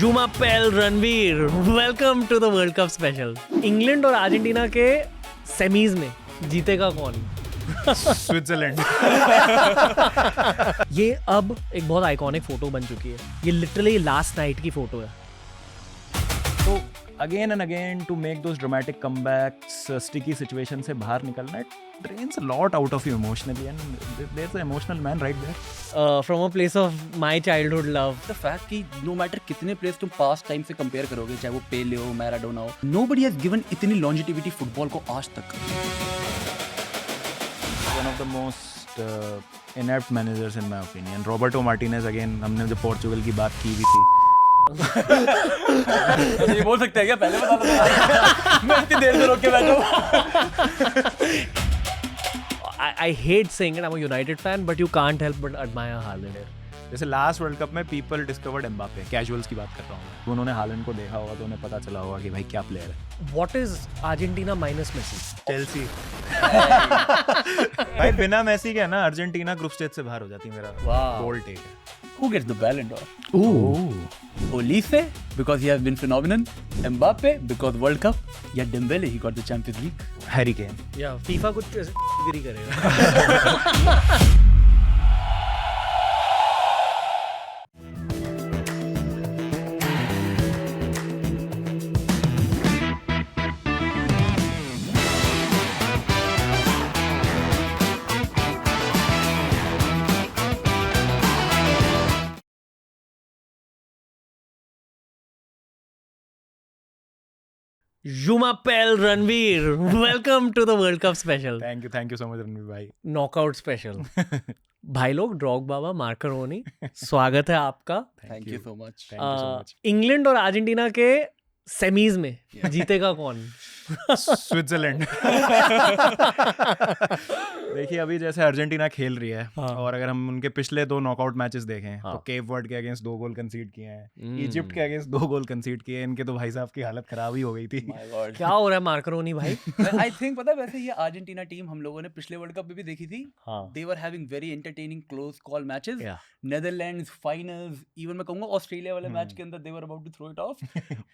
जुमापेल Ranveer, welcome to the world cup special. England और Argentina के semis में जीतेगा कौन? स्विट्जरलैंड। ये अब एक बहुत आइकॉनिक फोटो बन चुकी है। ये लिटरली लास्ट नाइट की फोटो है। तो again and again to make those dramatic comebacks, sticky situation से बाहर निकलना, it drains a lot out of you emotionally and there is a emotional man right there. From a place of my childhood love. The fact कि no matter कितने players तुम past time से compare करोगे, चाहे वो Pele हो, Maradona हो, nobody has given इतनी लॉन्जिटिविटी फुटबॉल को आज तक। One of the most inept managers in my opinion, Roberto Martinez again। हमने जो पोर्चुगल की बात की भी थी। ये बोल सकते हैं क्या? पहले बता दो। मैं इतनी देर से रोक के बैठा हूँ। I hate saying it, I'm a United fan, but you can't help but admire Haaland here. जैसे लास्ट वर्ल्ड कप में पीपल डिस्कवर्ड एम्बापे, कैजुअल्स की बात कर रहा हूँ, उन्होंने हालैंड को देखा होगा तो उन्हें पता चला होगा कि भाई क्या प्लेयर है। What is Argentina minus Messi? Chelsea. भाई बिना मेसी के ना अर्जेंटीना ग्रुप स्टेज से बाहर हो जाती है, मेरा बोल्ड टेक है। Who gets the Ballon d'Or? Olise because he has been phenomenal, Mbappe because World Cup, या Dembele he got the Champions League. Harry Kane. Yeah, FIFA कुछ गिरी करेगा। जुमापेल Ranveer, welcome to the world cup special. Thank you so much Ranveer भाई। Knockout special. भाई लोग, Drogba, मार्करोनी, स्वागत है आपका। Thank you so much. England और अर्जेंटीना के सेमीज में जीतेगा कौन? स्विट्जरलैंड। देखिए अभी जैसे अर्जेंटीना खेल रही है, हाँ। और अगर हम उनके पिछले 2 नॉकआउट मैचेस देखें हाँ। तो केप वर्ड के अगेंस्ट 2 गोल कंसीड किए हैं, इजिप्ट के अगेंस्ट 2 गोल कंसीड किए हैं। इनके तो भाई साहब की हालत खराब ही हो गई थी। My God. क्या हो रहा है मार्करोनी भाई? I think पता है, वैसे ये अर्जेंटीना टीम हम लोगों ने पिछले वर्ल्ड कप में भी देखी थी। हाँ। They were having very entertaining close call matches. Yeah. Netherlands finals, even मैं कहूँगा ऑस्ट्रेलिया वाले मैच के अंदर they were about to throw it off.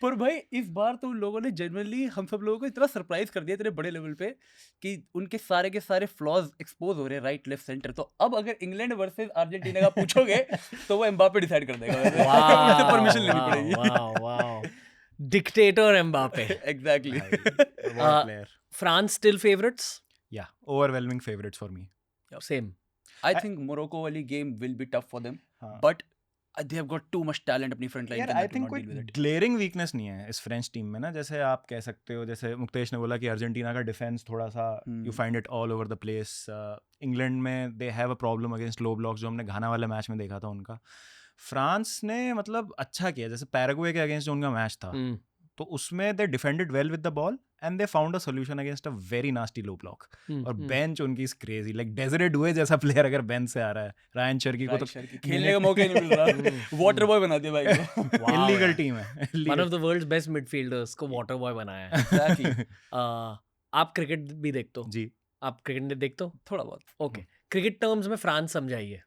पर भाई इस बार तो उन लोगों ने जनरली हम सब लोगों को इतना सरप्राइज कर दिया इतने बड़े लेवल पे कि उनके सारे फ्लॉज एक्सपोज हो रहे हैं राइट लेफ्ट सेंटर। तो अब अगर इंग्लैंड वर्सेस अर्जेंटीना का पूछोगे तो वो एम्बापे डिसाइड कर देगा। वैसे परमिशन लेनी पड़ेगी। Wow, dictator Mbappe. Exactly. Player. France still favourites? या overwhelming favourites for me. Same. I think Morocco वाली game will be tough for them, हाँ। but they have got too much talent अपनी front line यार के आई अंदर to think not कोई deal with it. Glaring weakness नहीं है इस फ्रेंच टीम में ना। जैसे आप कह सकते हो, जैसे मुक्तेश ने बोला कि अर्जेंटीना का डिफेंस थोड़ा सा you find it all over the place. England में they have a problem against low blocks, जो हमने घाना वाले मैच में देखा था उनका। फ्रांस ने मतलब अच्छा किया, जैसे पैराग्वे के अगेंस्ट जो उनका मैच था तो उसमें they defended well with the ball and they found a solution against a very nasty low block. और बेंच उनकी is crazy, like Desire Doue जैसा प्लेयर अगर बेंच से आ रहा है, रायन शर्की को तो खेलने का मौका ही नहीं मिल रहा। वाटर बॉय बना दिया भाई को। इलीगल टीम है। One of the world's best midfielders को वाटर बॉय बनाया है। Exactly. आप क्रिकेट भी देखते हो? जी। आप क्रिकेट देखते हो? थोड़ा बहुत। ओके, क्रिकेट टर्म्स में फ्रांस समझाइए।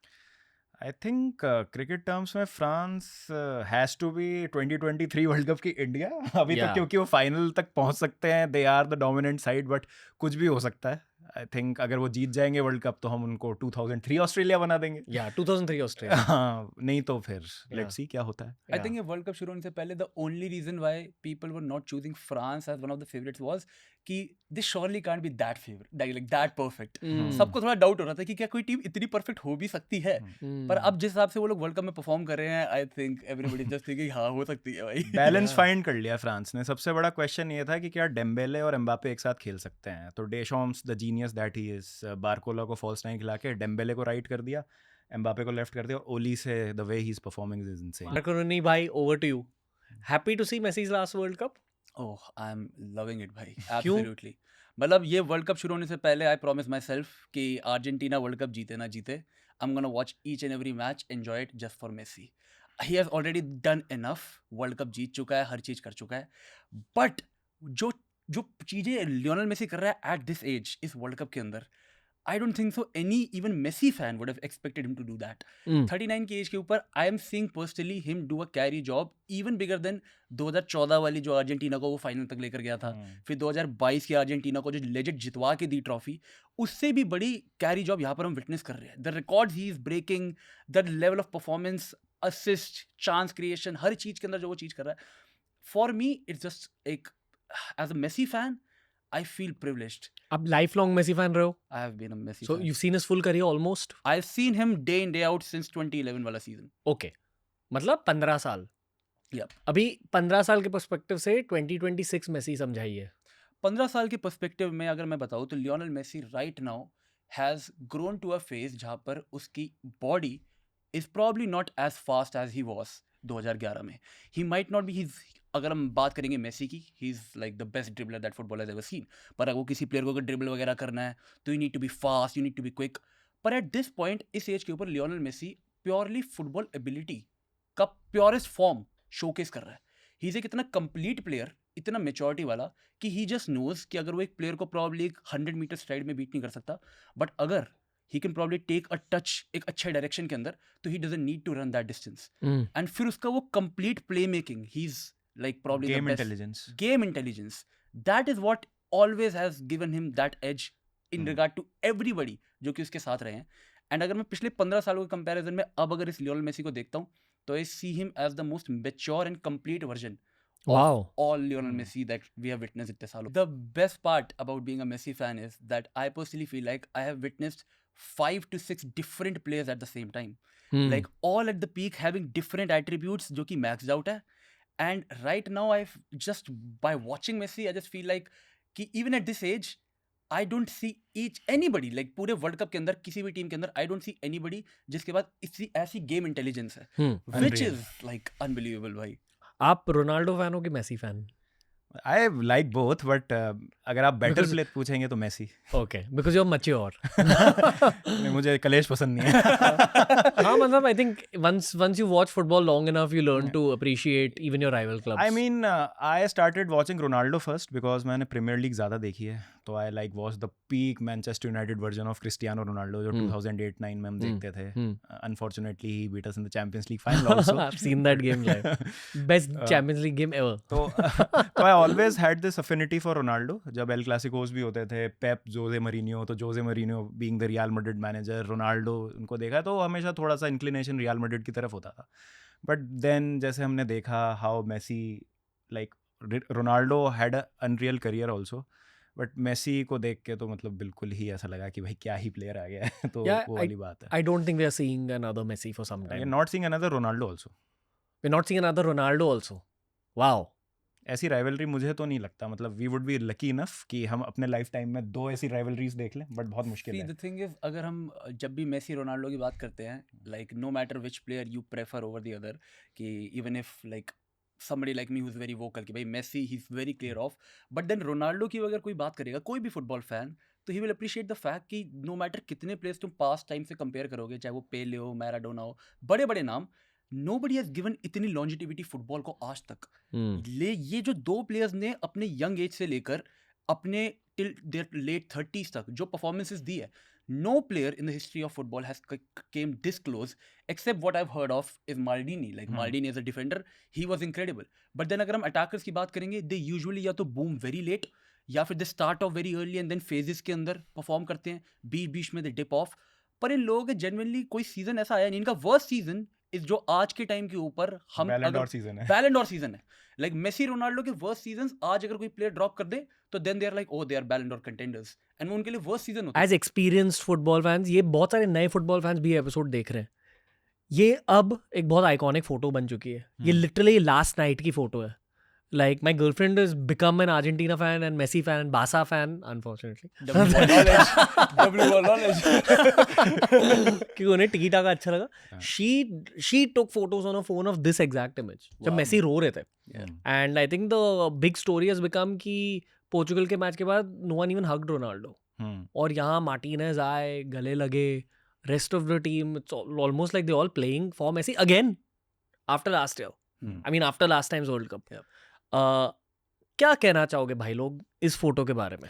आई थिंक क्रिकेट टर्म्स में France has to be 2023 world cup की इंडिया अभी Yeah. तो, क्योंकि वो फाइनल तक पहुंच सकते हैं, they are the dominant side, but कुछ भी हो सकता है। आई थिंक अगर वो जीत जाएंगे वर्ल्ड कप तो हम उनको 2003 ऑस्ट्रेलिया बना देंगे। या 2003 ऑस्ट्रेलिया। हाँ, नहीं तो फिर लेट्स सी क्या होता है। I think ये वर्ल्ड कप शुरू होने से पहले the only reason why people were not choosing France as one of the favorites was कि this surely can't be that favorite, like that perfect. सबको थोड़ा डाउट हो रहा था कि क्या कोई टीम इतनी परफेक्ट हो भी सकती है। पर अब जिस हिसाब से वो लोग वर्ल्ड कप में परफॉर्म कर रहे हैं, I think everybody just thinking हाँ हो सकती है भाई। बैलेंस फाइंड कर लिया फ्रांस ने। सबसे बड़ा क्वेश्चन ये था कि क्या डेम्बेले और एम्बापे एक साथ खेल सकते हैं, तो Deschamps the genius that he is, Barcola को फॉल्स नाइन खिला के डेम्बेले को राइट कर दिया, एम्बापे को लेफ्ट कर दिया, और Olise the way he is performing is insane. मार्करोनी भाई, over to you. Happy to see Messi's last world cup? Oh, I am loving it भाई, एब्सोल्युटली। मतलब ये वर्ल्ड कप शुरू होने से पहले आई प्रॉमिस माई सेल्फ कि अर्जेंटीना वर्ल्ड कप जीते ना जीते, I am gonna watch each and every match, enjoy it just for Messi. He has already done enough, world cup जीत चुका है, हर चीज़ कर चुका है, बट जो चीज़ें लियोनेल मेसी कर रहा है एट दिस एज इस वर्ल्ड कप के अंदर, I don't think so any even Messi fan would have expected him to do that. 39 की एज के ऊपर I am seeing personally him do a carry job even bigger than 2014 वाली जो Argentina को वो final तक लेकर गया था, फिर 2022 की अर्जेंटीना को जो लेजेंड जितवा के दी ट्रॉफी, उससे भी बड़ी कैरी जॉब यहाँ पर हम विटनेस कर रहे हैं. The records he is breaking, the level of performance, assist, chance creation, हर चीज के अंदर जो वो चीज कर रहा है, फॉर मी इट्स जस्ट एक as a Messi fan I feel privileged. आप लाइफ लॉन्ग मेसी फैन रहे हो, I have been a Messi so fan. you've seen his full career almost. I've seen him day in day out since 2011 वाला season. Okay, मतलब 15 साल. Yep. अभी 15 साल के perspective से 2026 मेसी समझाइए. 15 साल के पर्सपेक्टिव में अगर मैं बताऊँ तो Lionel Messi right now has grown to a phase जहाँ पर उसकी body is probably not as fast as he was 2011 में. He might not be his, अगर हम बात करेंगे मेसी की, he is like the best dribbler that football has ever seen. पर अगर वो किसी प्लेयर को अगर ड्रिबल वगैरह करना है तो you need to be fast, you need to be quick. पर एट दिस पॉइंट इस एज के ऊपर Lionel Messi purely football ability का प्योरेस्ट फॉर्म शोकेस कर रहा है. ही इज़ एक इतना कंप्लीट प्लेयर, इतना मेच्योरिटी वाला कि ही जस्ट नोज कि अगर वो एक प्लेयर को प्रॉब्ली एक 100 मीटर स्ट्राइड में बीट नहीं कर सकता, बट अगर he can probably take a touch एक अच्छे डायरेक्शन के अंदर, तो he doesn't need to run that distance. And फिर उसका वो complete play making, he is like probably game the best. intelligence. Game intelligence, that is what always has given him that edge in regard to everybody जो कि उसके साथ रहे हैं. And अगर मैं पिछले 15 सालों के कंपैरिजन में अब अगर इस लियोनेल मेसी को देखता हूँ तो I see him as the most mature and complete version Wow. all Lionel Messi that we have witnessed इतने सालों. The best part about being a Messi fan is that I personally feel like I have witnessed 5 to 6 different players at the same time. Like all at the peak having different attributes जो कि maxed out है. And right now I've just by watching Messi I just feel like कि even at this age I don't see anybody like पूरे world cup के अंदर किसी भी team के अंदर I don't see anybody जिसके पास इसी ऐसी गेम इंटेलिजेंस है, which is like unbelievable भाई. आप रोनाल्डो फैन हो कि Messi fan? I like both, but अगर आप बेटर प्लेयर पूछेंगे तो Messi. Okay, because you're mature. नहीं, मुझे कलेश पसंद नहीं है. हाँ, मतलब I think once you watch football long enough, you learn to appreciate even your rival clubs. I mean, I started watching Ronaldo first because मैंने प्रीमियर लीग ज़्यादा देखी है, तो I like watch the peak Manchester United version of Cristiano Ronaldo जो 2008-9 में हम देखते थे. Unfortunately, he beat us in the Champions League final also. I've seen that game live. Best Champions League game ever. तो I always had this affinity for Ronaldo. जब L क्लासिकोस भी होते थे, पेप, जोजे मरीनियो, तो Jose Mourinho being the Real Madrid manager, Ronaldo उनको देखा तो हमेशा थोड़ा सा इंक्लिनेशन रियल मैड्रिड की तरफ होता था. बट देन जैसे हमने देखा how Messi, like Ronaldo had a unreal career also, but Messi को देख के तो मतलब बिल्कुल ही ऐसा लगा कि भाई क्या ही प्लेयर आ गया है. तो वो वाली बात है. I don't think we are seeing another Messi for some time. We're not seeing another Ronaldo also. We're not seeing another Ronaldo also. Wow. ऐसी राइवलरी मुझे तो नहीं लगता. मतलब we would be lucky enough कि हम अपने लाइफ टाइम में 2 ऐसी राइवलरीज देख लें, बट बहुत मुश्किल है. द थिंग इज अगर हम जब भी मेसी रोनाल्डो की बात करते हैं, like no matter which player you prefer over the other, कि even if like somebody like me who's very vocal कि भाई Messi he's very clear off, but then Ronaldo की अगर कोई बात करेगा, कोई भी फुटबॉल फैन, तो he will appreciate the fact कि no matter कितने प्लेयर्स तुम पास्ट टाइम से कंपेयर करोगे, चाहे वो पेले हो, मैराडोना हो, बड़े बड़े नाम, nobody has given इतनी लॉन्जिटिविटी फुटबॉल को आज तक. ये जो 2 प्लेयर्स ने अपने यंग एज से लेकर अपने टिल देयर लेट 30s तक जो परफॉर्मेंसेस दी है, no player in the history of football has came this close except what I've heard of is Maldini. Like Maldini as a defender, he was incredible. But then अगर हम attackers की बात करेंगे, they usually या तो boom very late या फिर they start off very early and then phases के अंदर perform करते हैं, बीच में they dip off. पर इन लोगों के genuinely कोई सीजन ऐसा आया नहीं. इनका वर्स्ट सीजन इस जो आज के टाइम के ऊपर हम बैलेंड और सीजन है. बैलेंड और सीजन है. लाइक मेसी रोनाल्डो के वर्स्ट सीजंस आज अगर कोई प्लेयर ड्रॉप कर दे तो then they are like oh they are Ballon d'Or contenders, and वो उनके लिए वर्स्ट सीजन होता है. एज एक्सपीरियंस्ड फुटबॉल फैंस, ये बहुत सारे नए फुटबॉल फैंस भी एपिसोड देख रहे हैं, ये अब एक बहुत आइकॉनिक फोटो बन चुकी है. ये लिटरली लास्ट नाइट की फोटो है. Like my girlfriend has become an Argentina fan and Messi fan and Barca fan, unfortunately. WBall knowledge. क्योंकि उन्हें टिकीटा का अच्छा लगा. She took photos on her phone of this exact image जब Messi रो रहे थे. And I think the big story has become कि Portugal के मैच के बाद no one even hugged Ronaldo. और यहाँ मार्टिनेज आए, गले लगे. Rest of the team, it's almost like they all playing for Messi again after last year. I mean after last time's World Cup. क्या कहना चाहोगे भाई लोग इस फोटो के बारे में?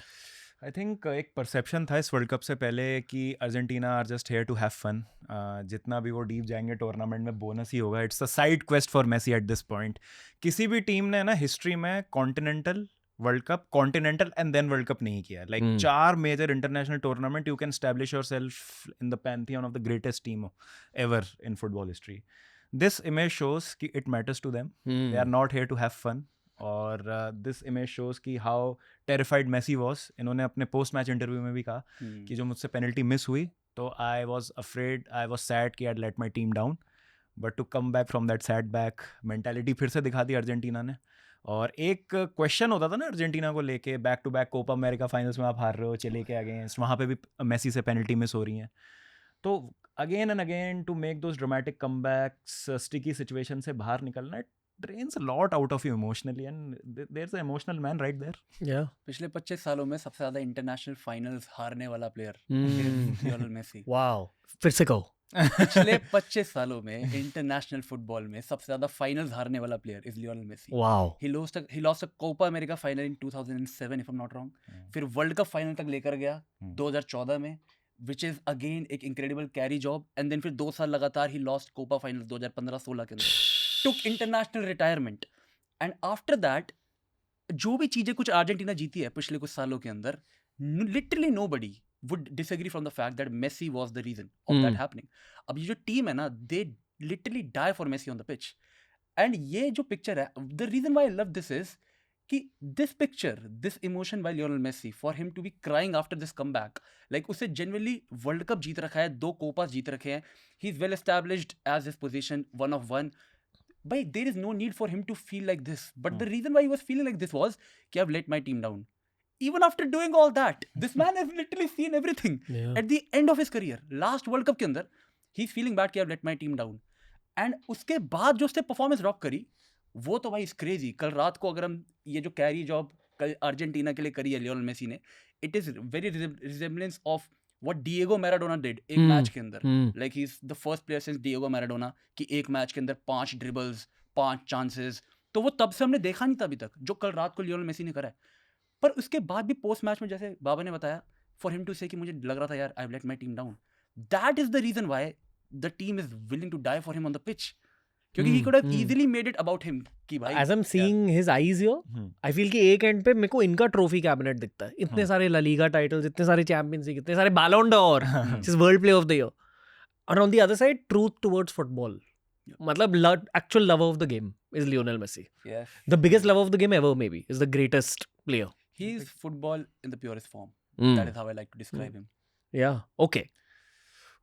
आई थिंक एक परसेप्शन था इस वर्ल्ड कप से पहले कि Argentina are just here to have fun. जितना भी वो डीप जाएंगे टूर्नामेंट में बोनस ही होगा. It's a side quest for Messi at this point. किसी भी टीम ने ना हिस्ट्री में continental world cup, continental and then world cup नहीं किया. Like 4 major international tournament you can establish yourself in the pantheon of the greatest team ever in football history. This image shows कि it matters to them. They are not here to have fun. और this image shows कि how terrified Messi was. इन्होंने अपने post match interview में भी कहा कि जो मुझसे पेनल्टी मिस हुई तो I was afraid, I was sad कि I let my team down, but to come back from that setback mentality फिर से दिखा दी अर्जेंटीना ने. और एक क्वेश्चन होता था ना अर्जेंटीना को लेके, back to back Copa America finals में आप हार रहे हो चिले के अगेंस्ट, वहाँ पे भी मेसी से पेनल्टी मिस हो रही हैं. तो again and again to make those dramatic comebacks, sticky situation से बाहर निकलना, drains a lot out of you emotionally, and there's an emotional man right there. Yeah. पिछले 25 सालों में सबसे ज्यादा इंटरनेशनल फाइनल्स हारने वाला प्लेयर लियोनेल मेसी. Wow. फिर से कहो. पिछले 25 सालों में इंटरनेशनल फुटबॉल में सबसे ज्यादा फाइनल्स हारने वाला player is Lionel Messi. Wow. He lost a Copa America final in 2007 if I'm not wrong. फिर वर्ल्ड कप फाइनल तक लेकर गया 2014 में, which is again एक incredible carry job. And then फिर 2 साल लगातार he lost कोपा फाइनल 2015-16 के अंदर. took international retirement. And after that जो भी चीजें कुछ अर्जेंटीना जीती है पिछले कुछ सालों के अंदर, literally nobody would disagree from the fact that Messi was the reason of that happening. अब ये जो टीम है ना, they literally die for Messi on the pitch. And ये जो पिक्चर है, the reason why I love this is कि this picture, this emotion by Lionel Messi, for him to be crying after this comeback, like उसे genuinely world cup जीत रखा है, 2 कोपास जीत रखे हैं, he is well established as his position, 1 of 1. But there is no need for him to feel like this. But the reason why he was feeling like this was कि I've let my team down. Even after doing all that, this man has literally seen everything. Yeah. At the end of his career, last World Cup के अंदर, he's feeling bad कि I've let my team down. And उसके बाद जो उसने performance drop करी, वो तो भाई इज क्रेजी. कल रात को अगर हम ये जो कैरी जॉब कल अर्जेंटीना के लिए करी है लियोनेल मेसी ने, it is very resemblance of what Diego Maradona did एक मैच के अंदर. Like he is the first player since Diego Maradona कि एक मैच के अंदर 5 ड्रिबल्स, 5 चांसेस. तो वो तब से हमने देखा नहीं था अभी तक जो कल रात को लियोनेल मेसी ने करा है. पर उसके बाद भी पोस्ट मैच में जैसे बाबा ने बताया, फॉर हिम टू से कि मुझे लग रहा था यार I have let my team down, that is the reason why the team is willing to die for him on the pitch. क्योंकि he could have easily made it about him कि भाई. As I'm seeing his eyes here, I feel कि एक and पे मेरे को इनका trophy cabinet दिखता है. इतने सारे ला लीगा टाइटल्स, इतने सारे चैंपियंस लीग, इतने सारे बैलोन डोर, जिस world player of the year. और on the other side truth towards football. मतलब actual lover of the game is Lionel Messi. Yes. The biggest lover of the game ever, maybe, is the greatest player. He is football in the purest form. That is how I like to describe him. Yeah. Okay.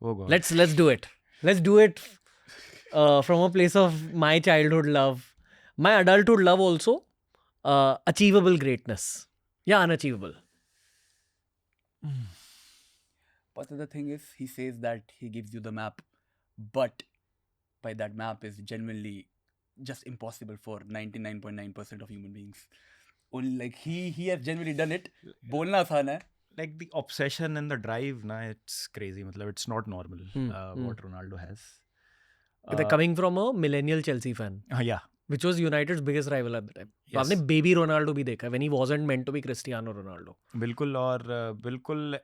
Oh God. Let's do it. Let's do it from a place of my childhood love, my adulthood love also. Achievable greatness. Yeah, unachievable. But the thing is, he says that he gives you the map, but by that map is genuinely just impossible for 99.9% of human beings. Only like he has genuinely done it. बोलना आसान है. Like the obsession and the drive, na, it's crazy. मतलब it's not normal what Ronaldo has. They're coming from a millennial Chelsea fan, Yeah. which was United's biggest rival at the time. तो Yes. आपने baby Ronaldo भी देखा when he wasn't meant to be Cristiano Ronaldo. बिल्कुल. और बिल्कुल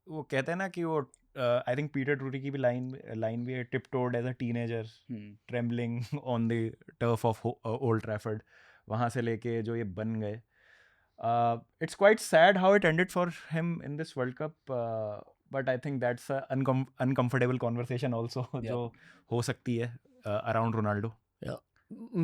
वो कहते हैं ना कि वो आई थिंक पीटर ट्रूरी की भी लाइन भी है, tiptoed as a teenager trembling on the turf of Old Trafford. वहाँ से लेके जो ये बन गए, it's quite sad how it ended for him in this world cup. But I think that's uncomfortable conversation also जो हो सकती है अराउंड रोनाल्डो.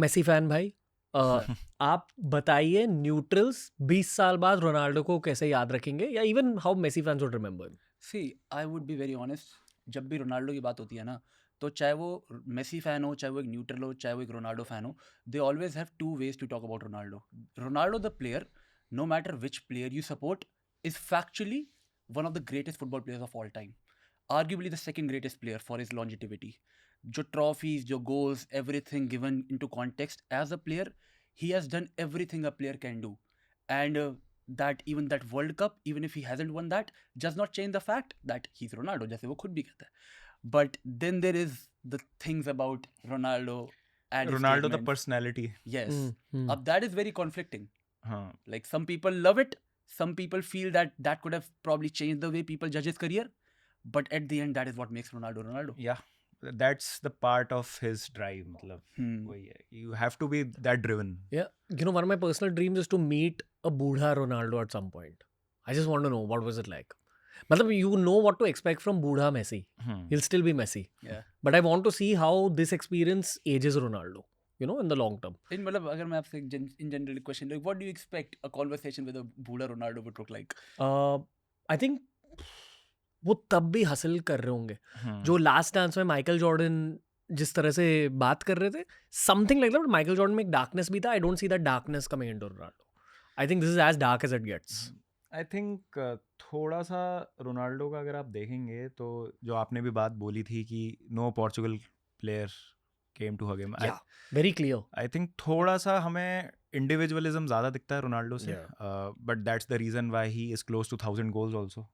मेसी फैन भाई, आप बताइए न्यूट्रल्स 20 साल बाद रोनाल्डो को कैसे याद रखेंगे, या even how Messi fans would remember. See, I would be very honest, जब भी रोनाल्डो की बात होती है ना, तो चाहे वो मेसी फैन हो, चाहे वो एक न्यूट्रल हो, चाहे वो एक रोनाल्डो फैन हो, they always have 2 ways to talk about Ronaldo. Ronaldo the player, no matter which player you support, is factually one of the greatest football players of all time. Arguably the second greatest player for his longevity. जो trophies, जो goals, everything given into context as a player, he has done everything a player can do. And that even that World Cup, even if he hasn't won that, does not change the fact that he's Ronaldo, जैसे वो खुद भी कहता है. But then there is the things about Ronaldo and his Ronaldo the statements. personality. Yes. Hmm. Ab that is very conflicting. हाँ. Like some people love it, some people feel that could have probably changed the way people judge his career, but at the end that is what makes Ronaldo. Yeah, that's the part of his drive. मतलब वही है, you have to be that driven. Yeah, you know, one of my personal dreams is to meet a Buddha Ronaldo at some point. I just want to know what was it like. मतलब you know what to expect from Buddha Messi. He'll still be Messi. Yeah. But I want to see how this experience ages Ronaldo, you know, in the long term. In मतलब अगर मैं आपसे in general question, like what do you expect a conversation with a Buddha Ronaldo would look like? I think वो तब भी हासिल कर रहे होंगे जो लास्ट डांस में माइकल जॉर्डन जिस तरह से बात कर रहे थे, something like that. Michael Jordan में एक डार्कनेस भी था. I don't see that darkness coming into Ronaldo. I think this is as dark as it gets. I think थोड़ा सा रोनाल्डो का अगर आप देखेंगे तो जो आपने भी बात बोली थी कि no Portugal player came to hug him, very clear. I think थोड़ा सा हमें इंडिविजुअलिज्म ज़्यादा दिखता है रोनाल्डो से, but that's the reason why he is close to 1000 goals also.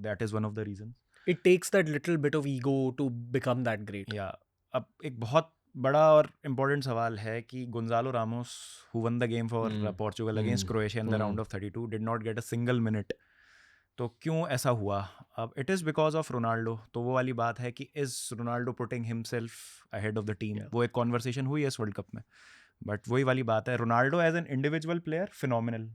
That is one of the reason. It takes that little bit of ego to become that great. या अब एक बहुत बड़ा और इम्पोर्टेंट सवाल है कि Gonzalo Ramos, who one the game for Portugal against Croatia in the round of 32, did not get a single minute. तो क्यों ऐसा हुआ? अब it is because of Ronaldo. तो वो वाली बात है कि is Ronaldo putting himself ahead of the team. वो एक कॉन्वर्सेशन हुई है इस वर्ल्ड कप में, बट वही वाली बात है. Ronaldo as an individual player phenomenal,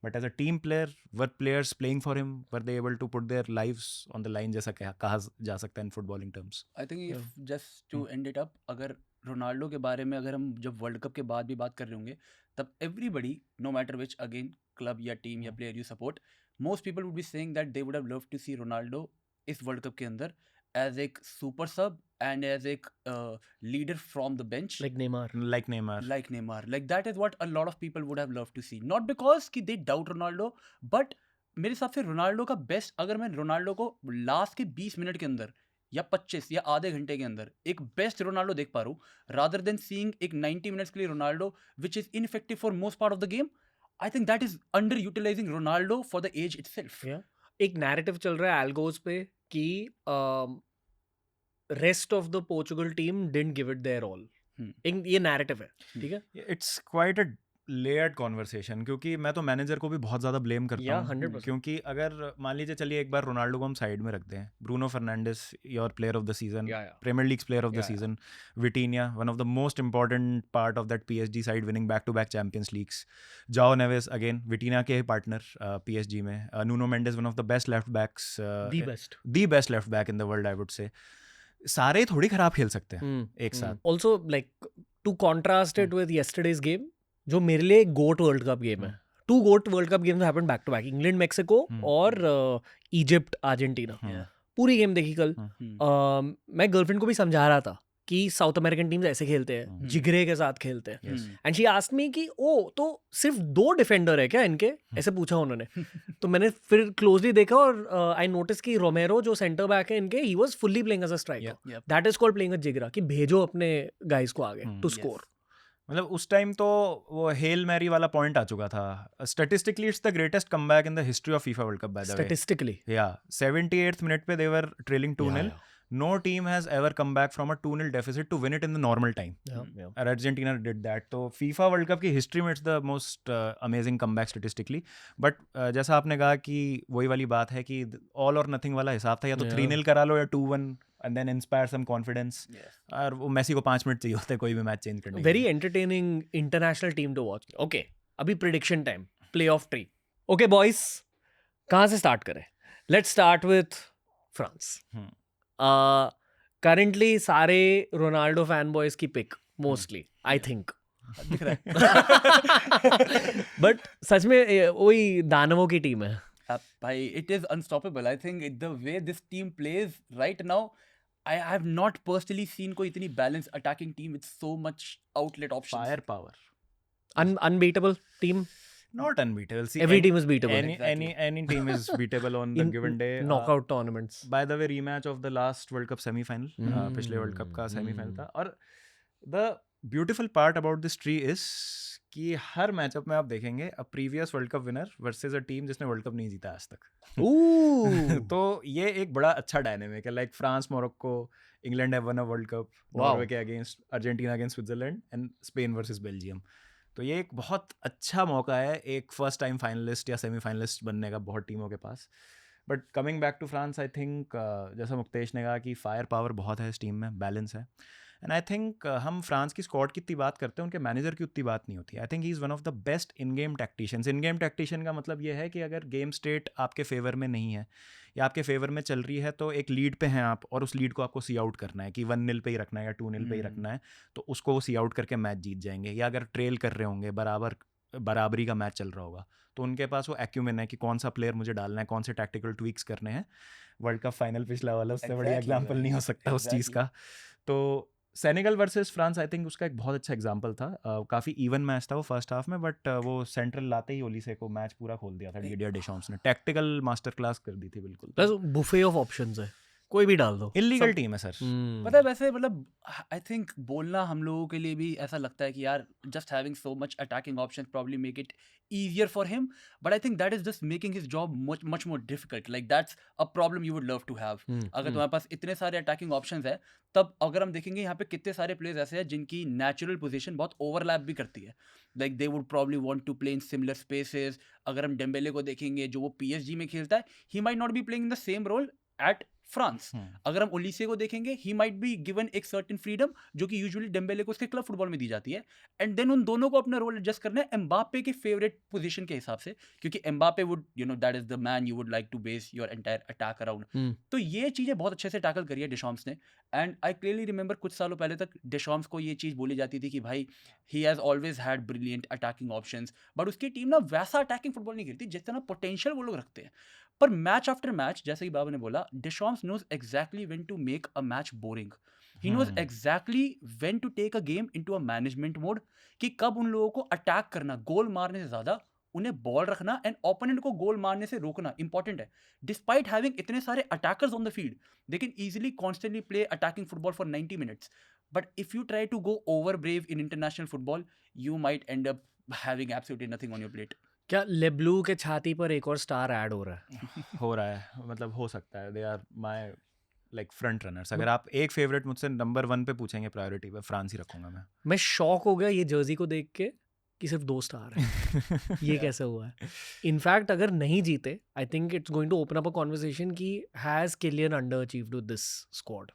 but as a team player were players playing for him were they able to put their lives on the line, जैसा कहा जा सकता है in footballing terms. I think if just to end it up, अगर Ronaldo के बारे में अगर हम जब वर्ल्ड कप के बाद भी बात कर रहे होंगे, तब everybody, no matter which again club या टीम या player you support, most people would be saying that they would have loved to see Ronaldo इस वर्ल्ड कप के अंदर as एक super sub and as एक leader from the bench, like Neymar. Like that is what a lot of people would have loved to see, not because कि they doubt Ronaldo, but मेरे हिसाब से Ronaldo का best, अगर मैं Ronaldo को last के 20 मिनट के अंदर या 25 या आधे घंटे के अंदर एक बेस्ट रोनाल्डो देख पा रहा हूँ, रादर देन सीइंग एक 90 मिनट्स के लिए Ronaldo which is ineffective for most part of the game. I think that is underutilizing Ronaldo for the age itself. Yeah. एक नैरेटिव चल रहा है एल्गोस पे कि rest of the Portugal team didn't give it their all. ये narrative है, ठीक है. It's quite a layered conversation, क्योंकि मैं तो मैनेजर को भी बहुत ज़्यादा ब्लेम करता हूँ. 100%. क्योंकि अगर मान लीजिए, चलिए एक बार रोनाल्डो को हम साइड में रखते हैं, Bruno Fernandes your player of the season, Premier League's player of the season, Vitinha one of the most important part of that PSG side winning back to back Champions Leagues, Joao Neves again Vitinha के partner PSG में, Nuno Mendes one of the best left backs, the best left back in the world I would say. सारे थोड़ी खराब खेल सकते हैं एक साथ. Also like to contrast it with yesterday's game, जो मेरे लिए गोट वर्ल्ड कप गेम है. 2 GOAT world cup games happened back to back, England Mexico और इजिप्ट अर्जेंटीना. पूरी गेम देखी कल. मैं गर्लफ्रेंड को भी समझा रहा था कि साउथ अमेरिकन टीम्स ऐसे खेलते हैं, जिगरे के साथ खेलते हैं. एंड शी आस्क्ड मी कि ओ तो सिर्फ 2 डिफेंडर है क्या इनके, ऐसे पूछा उन्होंने. तो मैंने फिर क्लोजली देखा और आई नोटिस कि रोमेरो जो सेंटर बैक है इनके, he was fully playing as a striker. That is called playing a जिगरा, कि भेजो अपने गाइस को आगे टू स्कोर. मतलब उस टाइम तो वो हेल मैरी वाला पॉइंट आ चुका था. Statistically it's the greatest comeback in the history of FIFA world cup by the way. Statistically 78th minute पे दे वर trailing 2-0. No team has ever come back from a 2-0 deficit to win it in the normal time. Argentina did that. तो FIFA World Cup की history में it's the most amazing comeback statistically. But जैसा आपने कहा कि वही वाली बात है कि all or nothing वाला हिसाब था, या तो 3-0 करा लो या 2-1 and then inspire some confidence. और वो मेसी को 5 मिनट चाहिए होते हैं कोई भी मैच चेंज करने. Very entertaining international team to watch. Okay, अभी prediction time, playoff tree. Okay boys, कहाँ से start करें? Let's start with France. Currently सारे रोनाल्डो फैन बॉयज की पिक मोस्टली आई थिंक दिख रहा है. बट सच में वही दानवों की टीम है भाई. It is unstoppable. I think the way this team plays right now, I have not personally seen कोई इतनी balance attacking team with so much outlet options. Fire power. Unbeatable team. Not unbeatable. See, every team is beatable. Any team is beatable on the given day. Knockout tournaments. By the way, rematch of the last World Cup semi-final. पिछले World Cup का semi-final था. और the beautiful part about this tree is कि हर matchup में आप देखेंगे a previous World Cup winner versus a team जिसने World Cup नहीं जीता आज तक. तो ये एक बड़ा अच्छा डायनेमिक है. Like France, Morocco, England have won a World Cup. Norway के against Argentina against Switzerland and Spain versus Belgium. तो ये एक बहुत अच्छा मौका है एक फर्स्ट टाइम फाइनलिस्ट या सेमीफाइनलिस्ट बनने का बहुत टीमों के पास. But coming back to France, I think जैसा मुक्तेश ने कहा कि फायर पावर बहुत है इस टीम में, बैलेंस है. एंड आई थिंक हम फ्रांस की स्क्वाड की इतनी बात करते हैं, उनके मैनेजर की उतनी बात नहीं होती. I think he is one of the best in game tacticians. In game tactician का मतलब ये है कि अगर गेम स्टेट आपके फेवर में नहीं है या आपके फेवर में चल रही है, तो एक लीड पे हैं आप और उस लीड को आपको सी आउट करना है कि 1-0 पे ही रखना है या 2-0 पे ही रखना है, तो उसको सी आउट करके मैच जीत जाएंगे. या अगर ट्रेल कर रहे होंगे, बराबरी का मैच चल रहा होगा, तो उनके पास वो एक्यूमेन है कि कौन सा प्लेयर मुझे डालना है, कौन से टैक्टिकल ट्वीक्स करने हैं. वर्ल्ड कप फाइनल पिछला वाला उससे बढ़िया एग्जांपल नहीं हो सकता उस चीज़ का. तो Senegal versus France I think उसका एक बहुत अच्छा एग्जांपल था. काफ़ी इवन मैच था वो फर्स्ट हाफ में, बट वो सेंट्रल लाते ही ओलिसे को मैच पूरा खोल दिया था डिडियर डेशॉम्स ने. टैक्टिकल मास्टर क्लास कर दी थी बिल्कुल. प्लस बुफे ऑफ ऑप्शंस है, कोई भी डाल दो. इलीगल टीम है सर. पता है वैसे मतलब आई थिंक बोलना हम लोगों के लिए भी ऐसा लगता है कि यार just having so much attacking options probably make it easier for him, but I think that is just making his job much more difficult. Like that's a problem you would love to have. अगर तुम्हारे पास इतने सारे attacking options है, तब अगर हम देखेंगे यहाँ पे कितने सारे प्लेयर्स ऐसे हैं जिनकी नेचुरल पोजीशन बहुत ओवरलैप भी करती है. Like they would probably want to play in similar spaces. अगर हम डेम्बेले को देखेंगे जो वो PSG में खेलता है, he might not be playing in the same role at France. अगर हम ओलिसे को देखेंगे, ही माइट बी गिवन एक सर्टेन फ्रीडम जो कि यूजुअली डेम्बेले को उसके क्लब फुटबॉल में दी जाती है. एंड देन उन दोनों को अपना रोल एडजस्ट करना है एम्बापे के फेवरेट पोजीशन के हिसाब से, क्योंकि Mbappe would that is the man you would like to base your entire attack around. तो ये चीज़ें बहुत अच्छे से टैकल करी है डेशॉम्स ने. एंड आई क्लियरली रिमेंबर कुछ सालों पहले तक डेशॉम्स को ये चीज़ बोली जाती थी कि भाई he has always had brilliant attacking options, but उसकी टीम ना वैसा अटैकिंग फुटबॉल नहीं खेलती जितना पोटेंशियल वो लोग रखते हैं. पर मैच आफ्टर मैच, जैसे कि बाबा ने बोला, Deschamps knows exactly when to make a match boring. He knows exactly when to take a game into a management mode, कि कब उन लोगों को अटैक करना, गोल मारने से ज़्यादा उन्हें बॉल रखना एंड ओपोनेंट को गोल मारने से रोकना इंपॉर्टेंट है. डिस्पाइट हैविंग इतने सारे attackers on the field, they can easily constantly play attacking football for 90 minutes. But if you try to go over brave in international football, you might end up having absolutely nothing on your plate. क्या Les Bleus के छाती पर एक और star add हो रहा है? हो रहा है, मतलब हो सकता है. They are my like front runners. अगर आप एक फेवरेट मुझसे नंबर 1 पे पूछेंगे प्रायोरिटी पे, फ्रांस ही रखूंगा मैं. मैं शॉक हो गया ये जर्सी को देख के कि सिर्फ 2 स्टार है. ये कैसे हुआ है? इनफैक्ट अगर नहीं जीते, I think it's going to open up a conversation कि has Kylian underachieved with this squad.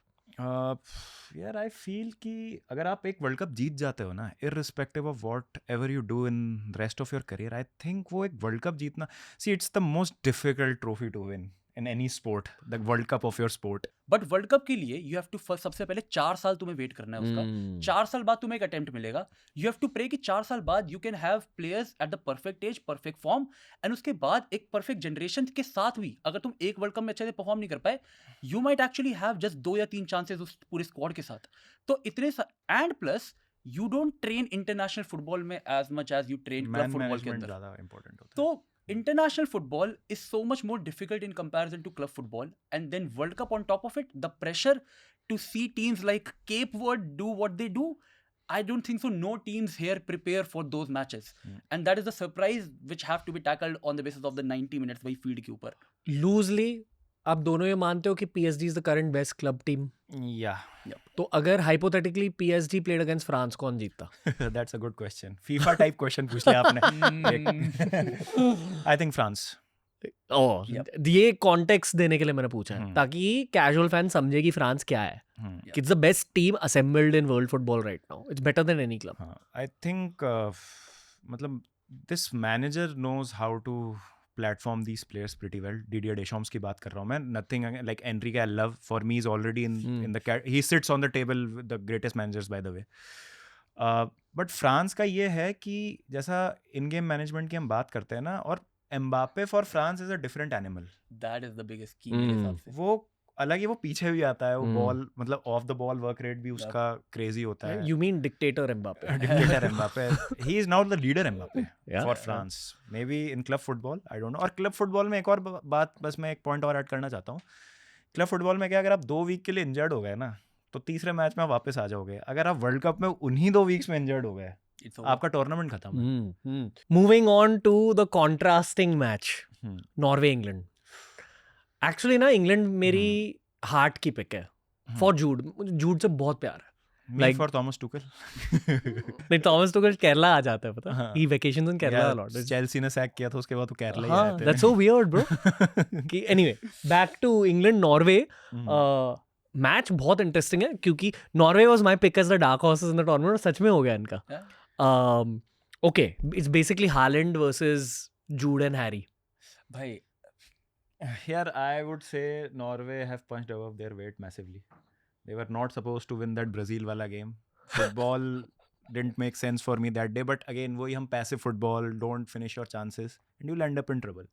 यार आई फील कि अगर आप एक वर्ल्ड कप जीत जाते हो ना, irrespective of whatever you do in rest of your career, I think वो एक वर्ल्ड कप जीतना, see it's the most difficult trophy to win in any sport, the world cup of your sport. But world cup के लिए you have to सबसे पहले 4 साल तुम्हें wait करना है उसका. 4 साल बाद तुम्हें एक अटेम्प्ट मिलेगा. यू हैव टू प्रे कि 4 साल बाद you can have players at the perfect age, perfect form, and उसके बाद एक परफेक्ट जनरेशन के साथ भी अगर तुम एक वर्ल्ड कप में अच्छे से परफॉर्म नहीं कर पाए, you might actually have just 2 या 3 चांसेस उस पूरे स्क्वाड के साथ. तो इतने and plus you don't train international football में as much as you train club football के अंदर. ज़्यादा इंपॉर्टेंट होता है. तो international football is so much more difficult in comparison to club football, and then World Cup on top of it, the pressure to see teams like Cape Verde do what they do, I don't think so. No teams here prepare for those matches, and that is the surprise which have to be tackled on the basis of the 90 minutes by field के ऊपर. Loosely आप दोनों ये मानते हो कि PSG is the current best club team? या तो अगर hypothetically PSG played against France, कौन जीतता? That's a good question. FIFA type question पूछ लिया आपने. I think France. ये कॉन्टेक्स्ट देने के लिए मैंने पूछा है ताकि कैजुअल फैन समझे कि फ्रांस क्या है. It's the best team assembled in world football right now. It's better than any club. I think मतलब this manager knows how to platform these players pretty well. Didier Deschamps की बात कर रहा हूँ मैं. Nothing like Enrique, I love, for me is already in the he sits on the table with the greatest managers by the way. But France का ये है कि जैसा इन गेम मैनेजमेंट की हम बात करते हैं ना, और Mbappe for France is a different animal. That is the biggest key मेरे हिसाब से. वो अलग ही, वो पीछे भी आता है, वो बॉल मतलब of the ball work rate भी उसका क्रेजी होता है. You mean dictator Mbappe? Dictator Mbappe. He is now the leader Mbappe for France, may be in club football, I don't know. और क्लब फुटबॉल में एक और बात, बस मैं एक पॉइंट और ऐड करना चाहता हूँ. क्लब फुटबॉल में क्या, अगर आप 2 वीक के लिए इंजर्ड हो गए ना, तो तीसरे मैच में आप वापस आ जाओगे. अगर आप वर्ल्ड कप में उन्हीं 2 वीक्स में इंजर्ड हो गए, आपका टूर्नामेंट खत्म. Moving on to the contrasting match, Norway England. Actually ना इंग्लैंड मेरी हार्ट की पिक है फॉर जूड. मुझे जूड से बहुत प्यार है. Like- for Thomas Tuchel. नहीं, थॉमस टुचेल केरला आ जाता है, पता है? हाँ। He vacations in Kerala a lot. Chelsea ने सैक किया था, उसके बाद वो केरला ही हाँ, आए थे। that's so weird, bro. कि anyway, back to England, Norway. Match बहुत इंटरेस्टिंग है क्योंकि Norway was my pick as the dark horses in the tournament और सच में हो गया इनका. Okay, it's basically Haaland versus Jude and Harry. भाई Here, I would say Norway have punched above their weight massively. They were not supposed to win that Brazil wala game. Football didn't make sense for me that day. But again, वही हम passive football, don't finish your chances, and you'll end up in trouble.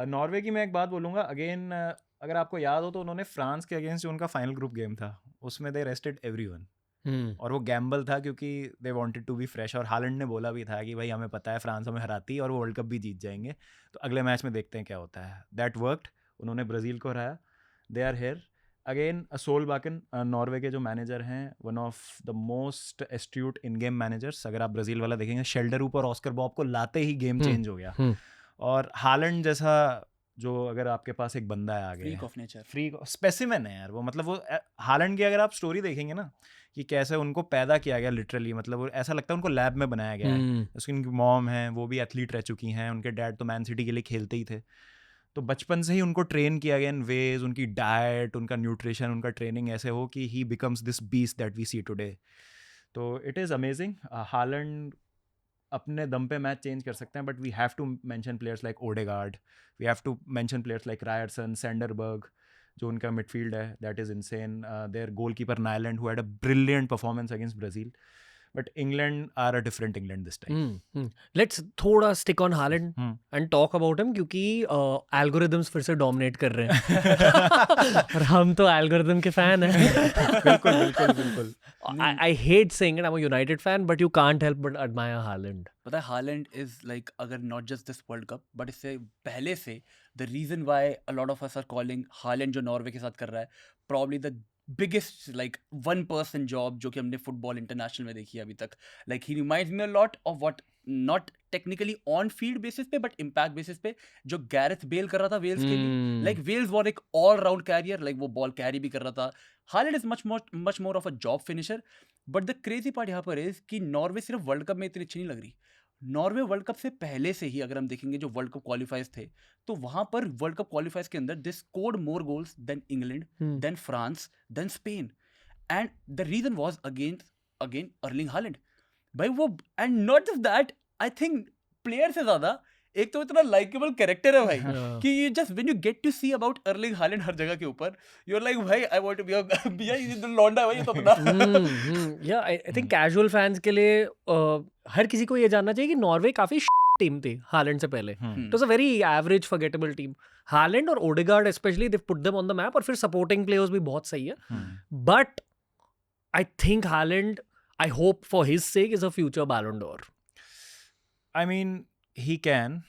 Norway की मैं एक बात बोलूँगा. Again, अगर आपको याद हो तो उन्होंने फ्रांस के अगेंस्ट जो उनका फाइनल ग्रुप गेम था, उसमें दे रेस्टेड एवरीवन. और वो गैम्बल था क्योंकि they wanted to be fresh. और हालैंड ने बोला भी था कि भाई हमें पता है फ्रांस हमें हराती है और वो वर्ल्ड कप भी जीत जाएंगे, तो अगले मैच में देखते हैं क्या होता है. That worked. उन्होंने ब्राज़ील को हराया. They are here again. Solbakken Norway के जो मैनेजर हैं, one of the most astute in game managers. अगर आप ब्राज़ील वाला देखेंगे, शेल्डरूप और ऑस्कर बॉब को लाते ही गेम चेंज हो गया. और हालैंड जैसा जो अगर आपके पास एक बंदा है आगे, freak of nature, free specimen है यार वो. मतलब वो हालैंड की अगर आप स्टोरी देखेंगे ना कि कैसे उनको पैदा किया गया लिटरली, मतलब वो ऐसा लगता है उनको लैब में बनाया गया है. उसकी उनकी मॉम है, वो भी एथलीट रह चुकी हैं. उनके डैड तो मैन सिटी के लिए खेलते ही थे. तो बचपन से ही उनको ट्रेन किया गया इन वेज. उनकी डाइट, उनका न्यूट्रिशन, उनका ट्रेनिंग ऐसे हो कि he becomes this beast that we see today. तो इट इज़ अमेजिंग. हालैंड अपने दम पे मैच चेंज कर सकते हैं, but we have to mention players like Odegaard. We have to mention players like Ryerson, Sander Berge, जो उनका मिडफील्ड है, that is insane. Their goalkeeper Nyland, who had a brilliant performance against Brazil. But England are a different England this time. Let's थोड़ा stick on Haaland and talk about him क्योंकि algorithms फिर से dominate कर रहे हैं. और हम तो एल्गोरिदम के फैन हैं. बिल्कुल बिल्कुल बिल्कुल. I hate saying it, I'm a United fan, but you can't help but admire Haaland. पता है हालैंड इज लाइक, अगर not just this world cup but इससे पहले से, the reason why a lot of us are calling Haaland जो Norway के साथ कर रहा है probably the biggest like 1% job जो कि हमने फुटबॉल इंटरनेशनल में देखी है अभी तक. Like he reminds me a lot of what, not technically on field basis पे बट इम्पैक्ट बेसिस पे, जो गैरेथ बेल कर रहा था वेल्स के लिए. लाइक वेल्स वॉर एक ऑल राउंड कैरियर, लाइक वो बॉल कैरी भी कर रहा था. Holland is much more of a job finisher. But the crazy part यहाँ पर इज कि नॉर्वे सिर्फ वर्ल्ड कप में इतनी अच्छी नहीं लग रही. नॉर्वे वर्ल्ड कप से पहले से ही अगर हम देखेंगे जो वर्ल्ड कप क्वालिफायर्स थे, तो वहां पर वर्ल्ड कप क्वालिफायर्स के अंदर they scored more goals than England, then France, then Spain. And the reason was again Erling Haaland. भाई वो, and not just that, I think player से ज्यादा एक तो इतना लाइकेबल कैरेक्टर है भाई कि you just when you get to see about Erling Haaland हर जगह के ऊपर, यू आर लाइक भाई आई वांट टू बी भैया ये तो लौंडा है भाई, ये तो अपना. या आई थिंक कैजुअल फैंस के लिए हर किसी को ये जानना चाहिए कि नॉर्वे काफी टीम थी हालैंड से पहले. It was a very average forgettable team. Haaland और Odegaard specially they put them on the map, और फिर सपोर्टिंग प्लेयर्स भी बहुत सही है. But I think Haaland, I hope for his sake, is a future Ballon d'Or. I mean he can.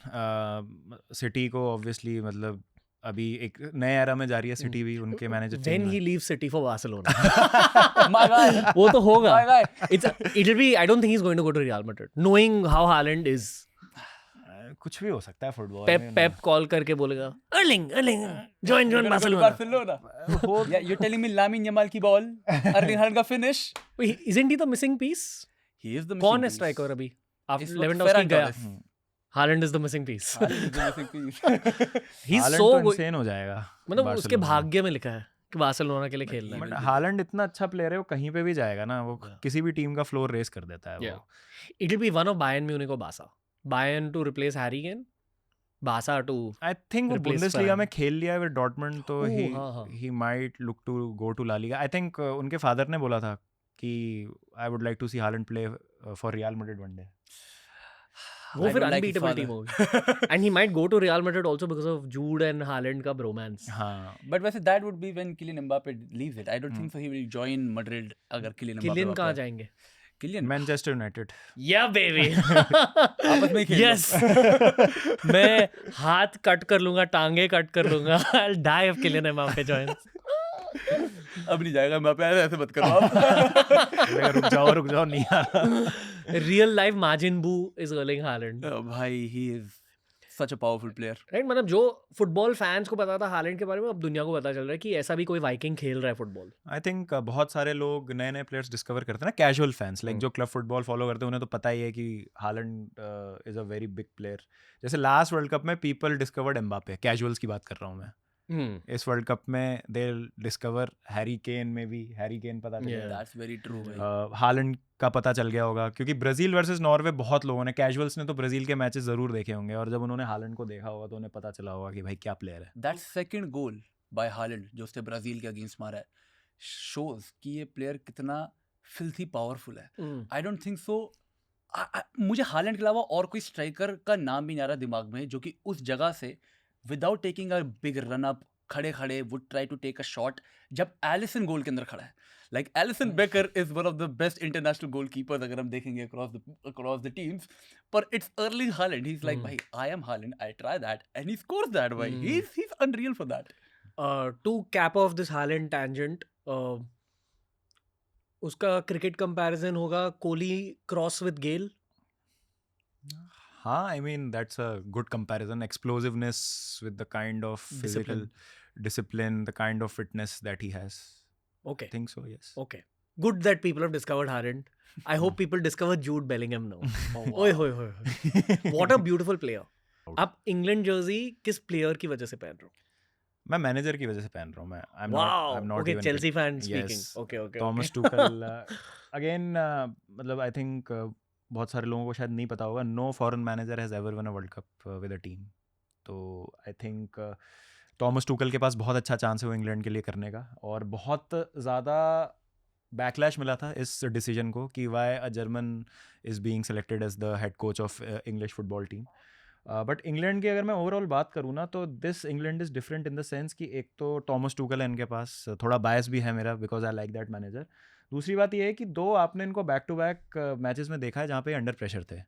City को obviously, मतलब अभी एक नए एरा में जा रही है सिटी भी उनके manager. When he leaves City for Barcelona. My God. वो तो होगा. It'll be. I don't think he's going to go to Real Madrid. Knowing how Haaland is. कुछ भी हो सकता है फुटबॉल. पेप कॉल करके बोलेगा Erling join Barcelona. Yeah, you're telling me Lamine Yamal की बॉल, अर्लिंग हालैंड का finish. Isn't he the missing piece? He is the missing कौन है piece. स्ट्राइकर अभी? इस वक्त Lewandowski Ferran गया. Torres. Haaland is the missing piece. Haaland is the missing piece. He's Holland so तो good. insane हो जाएगा. मतलब उसके बार्सिलोना में. भाग्य में लिखा है कि बार्सिलोना के लिए खेलना बट है. हालैंड इतना अच्छा प्लेयर है, वो कहीं पे भी जाएगा ना, वो किसी भी टीम का फ्लोर रेस कर देता है वो. It'll be one of Bayern Munich or Barca. Bayern to replace Harry Kane. Barca to. I think वो replace बुंदेसलीगा Ferran. में खेल लिया है विद डॉर्टमुंड, तो हाँ. He might look to go to La Liga. I think उनके father ने बोला था कि I would like to see Haaland play for Real Madrid one day. वो I फिर don't like his unbeatable team होगी. And he might go to Real Madrid also because of Jude and Haaland का bromance. हाँ. But वैसे that would be when Kylian Mbappe leaves it. I don't think so he will join Madrid अगर Kylian Mbappe. Kylian वहाँ कहाँ पे- जाएंगे? Kylian Manchester United. या baby. आपस में ही खेल लो. यस. मैं हाथ कट कर लूंगा, टांगे कट कर लूंगा. I'll die if Kylian Mbappe joins. अब नहीं जाएगा Mbappe, ऐसे मत करो आप. रुक जाओ नहीं आ रहा. Real life Majin Buu is Erling Haaland. भाई he is such a powerful player. Right, मतलब जो फुटबॉल फैंस को पता था हालैंड के बारे में, अब दुनिया को पता चल रहा है कि ऐसा भी कोई वाइकिंग खेल रहा है फुटबॉल. आई थिंक बहुत सारे लोग नए नए प्लेयर्स डिस्कवर करते हैं ना, कैजुअल फैंस लाइक जो क्लब फुटबॉल फॉलो करते हैं उन्हें तो पता ही है कि Holland is a very big player. जैसे लास्ट वर्ल्ड कप में पीपल डिस्कवर्ड एम्बापे, कैजुअल्स की बात कर रहा हूँ मैं. इस वर्ल्ड कप में दे डिस्कवर हैरी केन, में भी हैरी केन पता चला. That's very true. भाई. हालैंड का पता चल गया होगा क्योंकि ब्राजील वर्सेस नॉर्वे बहुत लोगों ने, कैजुअल्स ने तो ब्राजील के मैचेस जरूर देखे होंगे, और जब उन्होंने हालैंड को देखा होगा तो उन्हें पता चला होगा कि भाई क्या प्लेयर है. That second goal by Haaland जो उसने ब्राजील के अगेंस्ट मारा है shows कि ये प्लेयर कितना filthy powerful है. I don't think so. मुझे हालैंड के अलावा और कोई स्ट्राइकर का नाम भी नहीं आ रहा दिमाग में जो कि उस जगह से without taking a big run up खड़े खड़े would try to take a shot जब एलिसन गोल के अंदर खड़ा है. Like Alisson Becker is one of the best international goalkeepers अगर हम देखेंगे अक्रॉस द टीम्स, पर it's Erling Haaland. He is like भाई I am Haaland, I try that and he scores that. भाई he is unreal for that. To cap off this Holland tangent, उसका cricket comparison होगा Kohli cross with Gayle. हाँ, I mean that's a good comparison. Explosiveness with the kind of physical discipline, the kind of fitness that he has. Okay. I think so, yes. Okay. Good that people have discovered Haaland. I hope people discover Jude Bellingham now. Oh, wow. ओए होए होए. What a beautiful player. आप England Jersey किस player की वजह से पहन रहे हो? मैं मैनेजर की वजह से पहन रहा हूँ. मैं I'm not okay, even Chelsea fan yes. speaking. Okay. Thomas Tuchel again, मतलब I think बहुत सारे लोगों को शायद नहीं पता होगा, no foreign manager has ever won a World Cup with a team. तो I think टॉमस टूकल के पास बहुत अच्छा चांस है वो इंग्लैंड के लिए करने का, और बहुत ज़्यादा बैकलैश मिला था इस डिसीजन को कि why a German is being selected as the head coach of English football team. But England की अगर मैं ओवरऑल बात करूँ ना, तो this England is different in the sense कि एक तो टॉमस टूकल है इनके पास, थोड़ा बायस भी है मेरा because I like that manager. दूसरी बात ये है कि दो आपने इनको बैक टू बैक मैचेस में देखा है जहाँ पे अंडर प्रेशर थे.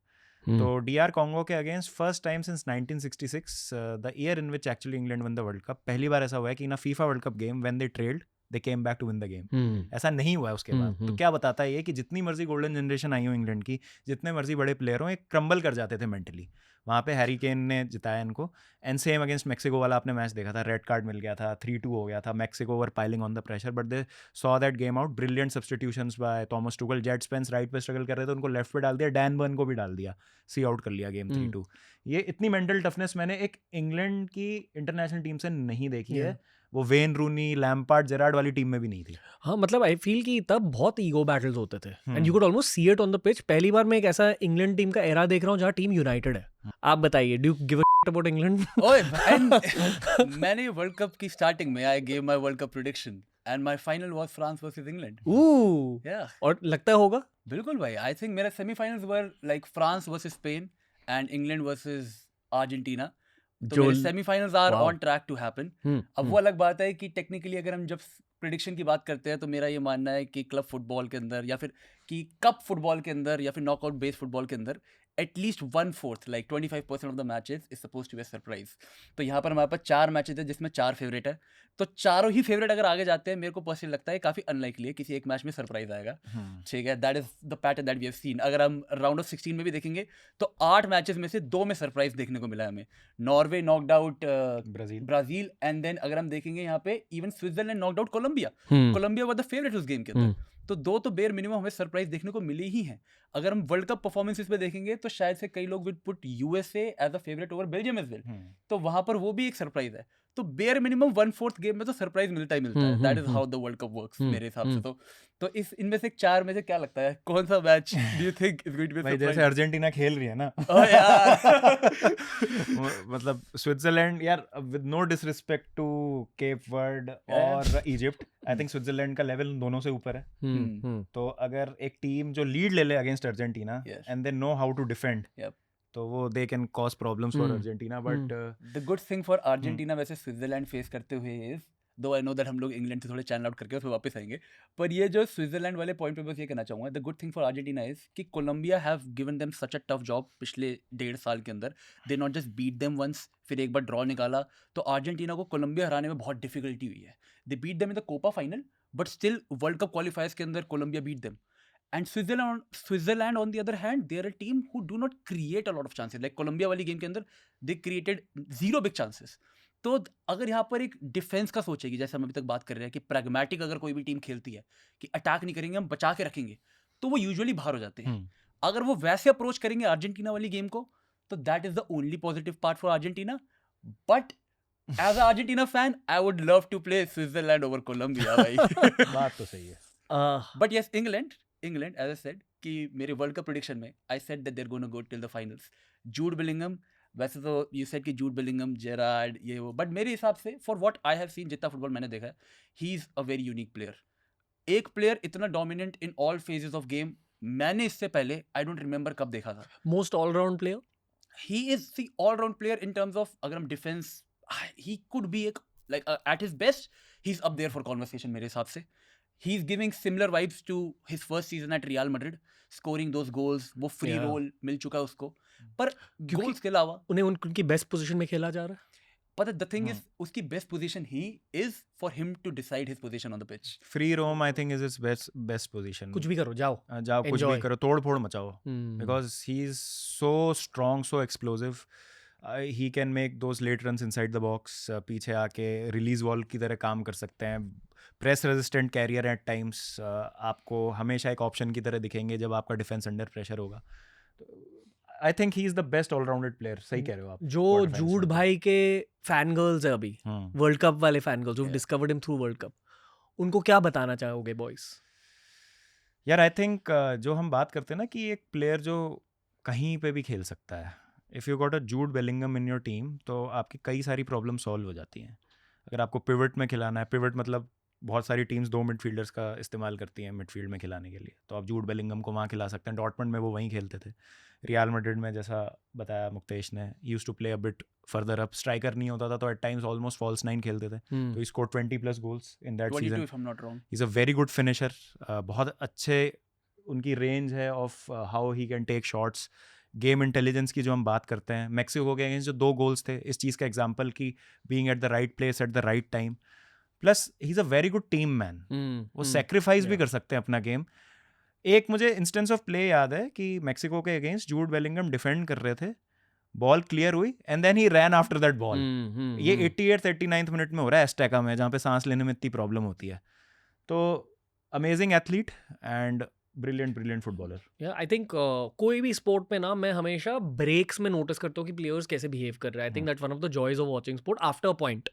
तो DR कॉन्गो के against first time since 1966, the year in which actually England won the world cup, पहली बार ऐसा हुआ है कि in a FIFA world cup game when they trailed they came back to win the game. ऐसा नहीं हुआ है उसके बाद. तो क्या बताता है ये कि जितनी मर्जी गोल्डन जनरेशन आई हो इंग्लैंड की, जितने मर्जी बड़े प्लेयर हो, एक क्रम्बल कर जाते थे मेंटली. वहाँ पे हैरी केन ने जिताया इनको. एंड सेम अगेंस्ट मैक्सिको वाला आपने मैच देखा था, रेड कार्ड मिल गया था, 3-2 हो गया था, Mexico were piling on the pressure, but they saw that game out. Brilliant substitutions by Thomas Tuchel. Djed Spence right पे स्ट्रगल कर रहे थे, उनको लेफ्ट पे डाल दिया, डैन बर्न को भी डाल दिया, सी आउट कर लिया गेम 3-2. ये इतनी मेंटल टफनेस मैंने एक इंग्लैंड की इंटरनेशनल टीम से नहीं देखी है. वो वेन रूनी, लैम्पार्ड, जेरार्ड वाली टीम में भी नहीं थी. हाँ, मतलब आई फील कि तब बहुत ईगो बैटल्स होते थे and you could almost see it on the pitch. पहली बार मैं एक ऐसा इंग्लैंड टीम का एरा देख रहा हूँ जहाँ टीम यूनाइटेड है. आप बताइए, do you give a shit about England? ओए मैंने वर्ल्ड कप की स्टार्टिंग में I gave my world cup prediction and my final was France versus England. और लगता होगा बिल्कुल भाई. आई थिंक मेरे semifinals were like France versus Spain and England versus Argentina. तो मेरे semifinals are on track to happen. अब वो अलग बात है कि टेक्निकली अगर हम जब प्रेडिक्शन की बात करते हैं तो मेरा ये मानना है कि क्लब फुटबॉल के अंदर या फिर कि कप फुटबॉल के अंदर या फिर नॉकआउट बेस्ड फुटबॉल के अंदर at least 1/4 like 25% of the matches is suppose to be surprise. तो यहाँ पर हमारे पास 4 मैचेस है जिसमें 4 फेवरेट है. तो चारों ही फेवरेट अगर आगे जाते हैं, मेरे को पर्सनली लगता है काफी अनलाइकली है किसी एक मैच में सरप्राइज आएगा. ठीक है, that is the pattern that we have seen. अगर हम राउंड ऑफ 16 में भी देखेंगे तो 8 मैचेस में से 2 में सरप्राइज देखने को मिला है हमें. Norway knocked out Brazil and then अगर हम देखेंगे यहाँ पे even Switzerland knocked out Colombia. Colombia was the favourite उस गेम के अंदर. तो 2 तो बेयर मिनिमम हमें सरप्राइज देखने को मिली ही हैं. अगर हम वर्ल्ड कप परफॉर्मेंसेस पे देखेंगे तो शायद से कई लोग will put USA as a favourite over Belgium as well. तो वहां पर वो भी एक सरप्राइज है. तो बेयर मिनिमम 1/4 गेम में तो सरप्राइज मिलता ही मिलता है. That is how the world cup works मेरे हिसाब से. तो इस इनमें से 4 में से क्या लगता है कौन सा match do you think is going to be surprise? जैसे अर्जेंटीना खेल रही है ना, मतलब स्विट्जरलैंड यार, with no disrespect to Cape Verde और इजिप्ट, आई थिंक स्विट्जरलैंड का लेवल दोनों से ऊपर है. तो अगर एक टीम जो लीड ले ले against Argentina and they know how to defend, तो वो they can cause problems for Argentina. But the good thing for Argentina वैसे स्विट्जरलैंड फेस करते हुए इज, दो आई नो दैट हम लोग इंग्लैंड से थोड़े चैनल आउट करके उसमें वापस आएंगे, पर ये जो स्विट्जरलैंड वाले पॉइंट पे बस ये कहना चाहूँगा, the good thing for Argentina is कि Colombia have given them such a tough job पिछले 1.5 साल के अंदर. They not just beat them once, फिर एक बार ड्रॉ निकाला. तो अर्जेंटीना को कोलंबिया हराने में बहुत डिफिकल्टी हुई है. They beat them in the Copa final, but still World Cup qualifiers के अंदर Colombia beat them. And Switzerland on the other hand, they're a team who do not create a lot of chances. Like Colombia वाली game के अंदर they created 0 big chances. तो अगर यहाँ पर एक डिफेंस का सोचेगी, जैसे हम अभी तक बात कर रहे हैं कि प्रैग्मेटिक अगर कोई भी टीम खेलती है कि अटैक नहीं करेंगे, हम बचा के रखेंगे, तो वो यूजुअली बाहर हो जाते हैं. अगर वो वैसे अप्रोच करेंगे अर्जेंटीना वाली गेम को, तो that is the only positive part for Argentina. But as a Argentina fan, I would love to play Switzerland over Colombia भाई. बात तो सही है. But yes, England as I said कि मेरे वर्ल्ड कप प्रेडिक्शन में I said that they are gonna go till the finals. Jude Bellingham, वैसे तो यू सेड कि जूड बिलिंगम, जेरार्ड, ये वो, बट मेरे हिसाब से for what I have seen, जितना फुटबॉल मैंने देखा है, he is a very unique player. एक प्लेयर इतना dominant in all phases of game मैंने इससे पहले आई डोंट रिमेंबर कब देखा था. Most all round player. He is the all round player in terms of, अगर हम डिफेंस, ही कुड बी एक like at his best he is up there for conversation मेरे हिसाब से. He is giving similar vibes to his first season at Real Madrid, scoring those goals. वो free roll मिल चुका है उसको, पर goals के अलावा उन्हें उनकी बेस्ट पोजीशन में खेला जा रहा है. पता the thing is, उसकी best position he is for him to decide his position on the pitch. Free roam, I think, is his best position. कुछ भी करो, जाओ कुछ Enjoy. भी करो, तोड़ फोड़ मचाओ. Because he is so strong, so explosive. He can make those late runs inside the box. पीछे आके release wall की तरह काम कर सकते हैं. Press resistant carrier at times आपको हमेशा एक ऑप्शन की तरह दिखेंगे जब आपका डिफेंस अंडर प्रेशर होगा. I think he is the best all rounded player. सही कह रहे हो आप. जो जूड भाई के फैन गर्ल्स है अभी, वर्ल्ड कप वाले fan girls, who've discovered him through world cup, उनको क्या बताना चाहोगे बॉयज? यार आई थिंक जो हम बात करते हैं ना कि एक प्लेयर जो कहीं पे भी खेल सकता है, if you got a Jude Bellingham in your team, तो आपकी कई सारी प्रॉब्लम सॉल्व हो जाती हैं. अगर आपको पिवट में खिलाना है, पिवट मतलब बहुत सारी टीम्स 2 मिडफील्डर्स का इस्तेमाल करती हैं मिडफील्ड में खिलाने के लिए, तो आप जूड बेलिंगम को वहाँ खिला सकते हैं. डॉर्टमंड में वो वहीं खेलते थे. रियल मैड्रिड में जैसा बताया मुक्तेश ने, used to play a bit further up. Striker नहीं होता था तो एट टाइम्स ऑलमोस्ट फॉल्स 9 खेलते थे. तो he scored 20+ goals in that season. 22 if I'm not wrong. He is a very good finisher. बहुत अच्छे उनकी रेंज है of how he can take shots. Game intelligence की जो हम बात करते हैं, मैक्सिको के अगेंस्ट जो 2 गोल्स थे, इस चीज़ का एग्जाम्पल की being at the right place at the right time. Plus he is a very good team man. वो सेक्रीफाइस भी कर सकते हैं अपना गेम. एक मुझे इंस्टेंस ऑफ प्ले याद है कि मैक्सिको के अगेंस्ट जूड बेलिंगम डिफेंड कर रहे थे, बॉल क्लियर हुई and then he ran after that ball. ये 88th 89th मिनट में हो रहा है एस्टेका में, जहाँ पे सांस लेने में इतनी प्रॉब्लम होती है. तो amazing athlete and brilliant footballer. या आई थिंक कोई भी स्पोर्ट में ना, मैं हमेशा ब्रेक्स में नोटिस करता हूँ कि प्लेयर्स कैसे बिहेव कर रहे हैं. I think that one of the joys of watching sport after a point.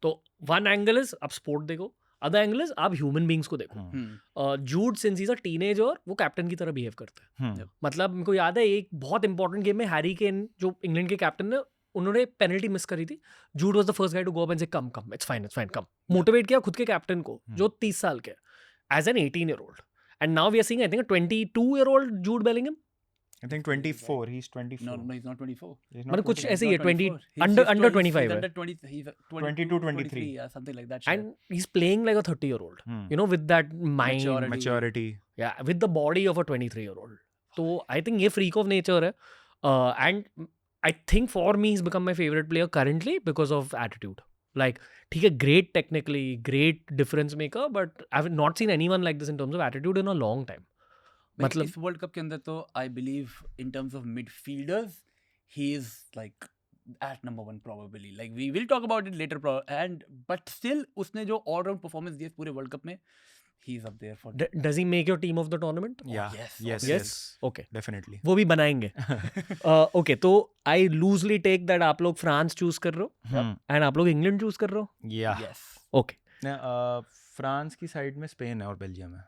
तो वन एंगल इज आप स्पोर्ट देखो, अदर एंगल इज आप ह्यूमन बींग्स को देखो. Jude since he is a teenager, वो कैप्टन की तरह बिहेव करता है. मतलब मेरे को याद है एक बहुत इंपॉर्टेंट गेम में हैरी केन जो इंग्लैंड के कैप्टन ने, उन्होंने पेनल्टी मिस करी थी. Jude was the first guy to go up and say come it's fine come. Motivate किया खुद के कैप्टन को जो 30 साल के as an 18-year-old. And now we are seeing, I think, a 22-year-old Jude Bellingham. I think 24. He's 24. No, he's not 24. मतलब कुछ ऐसे ही है, 20 under 25 है. Under 20, he's 22, 23. yeah, something like that. And he's playing like a 30-year-old. You know, with that mind, maturity. Yeah, with the body of a 23-year-old. So I think ये freak of nature है. And I think for me he's become my favorite player currently because of attitude. Like, ठीक है, great technically, great difference maker, but I've not seen anyone like this in terms of attitude in a long time. मतलब इस world cup के अंदर तो I believe in terms of midfielders, he is like at number 1 probably. Like we will talk about it later, but still उसने जो all round performance दी है पूरे world cup में, he's up there for. Does he make your team of the tournament? Yeah. Yes. Okay. Definitely. वो भी बनाएंगे. Okay, तो I loosely take that आप लोग फ्रांस चूज कर रहे हो and आप लोग इंग्लैंड चूज कर रहे हो. Yeah. Yes. Okay. फ्रांस की साइड में स्पेन है और बेल्जियम है.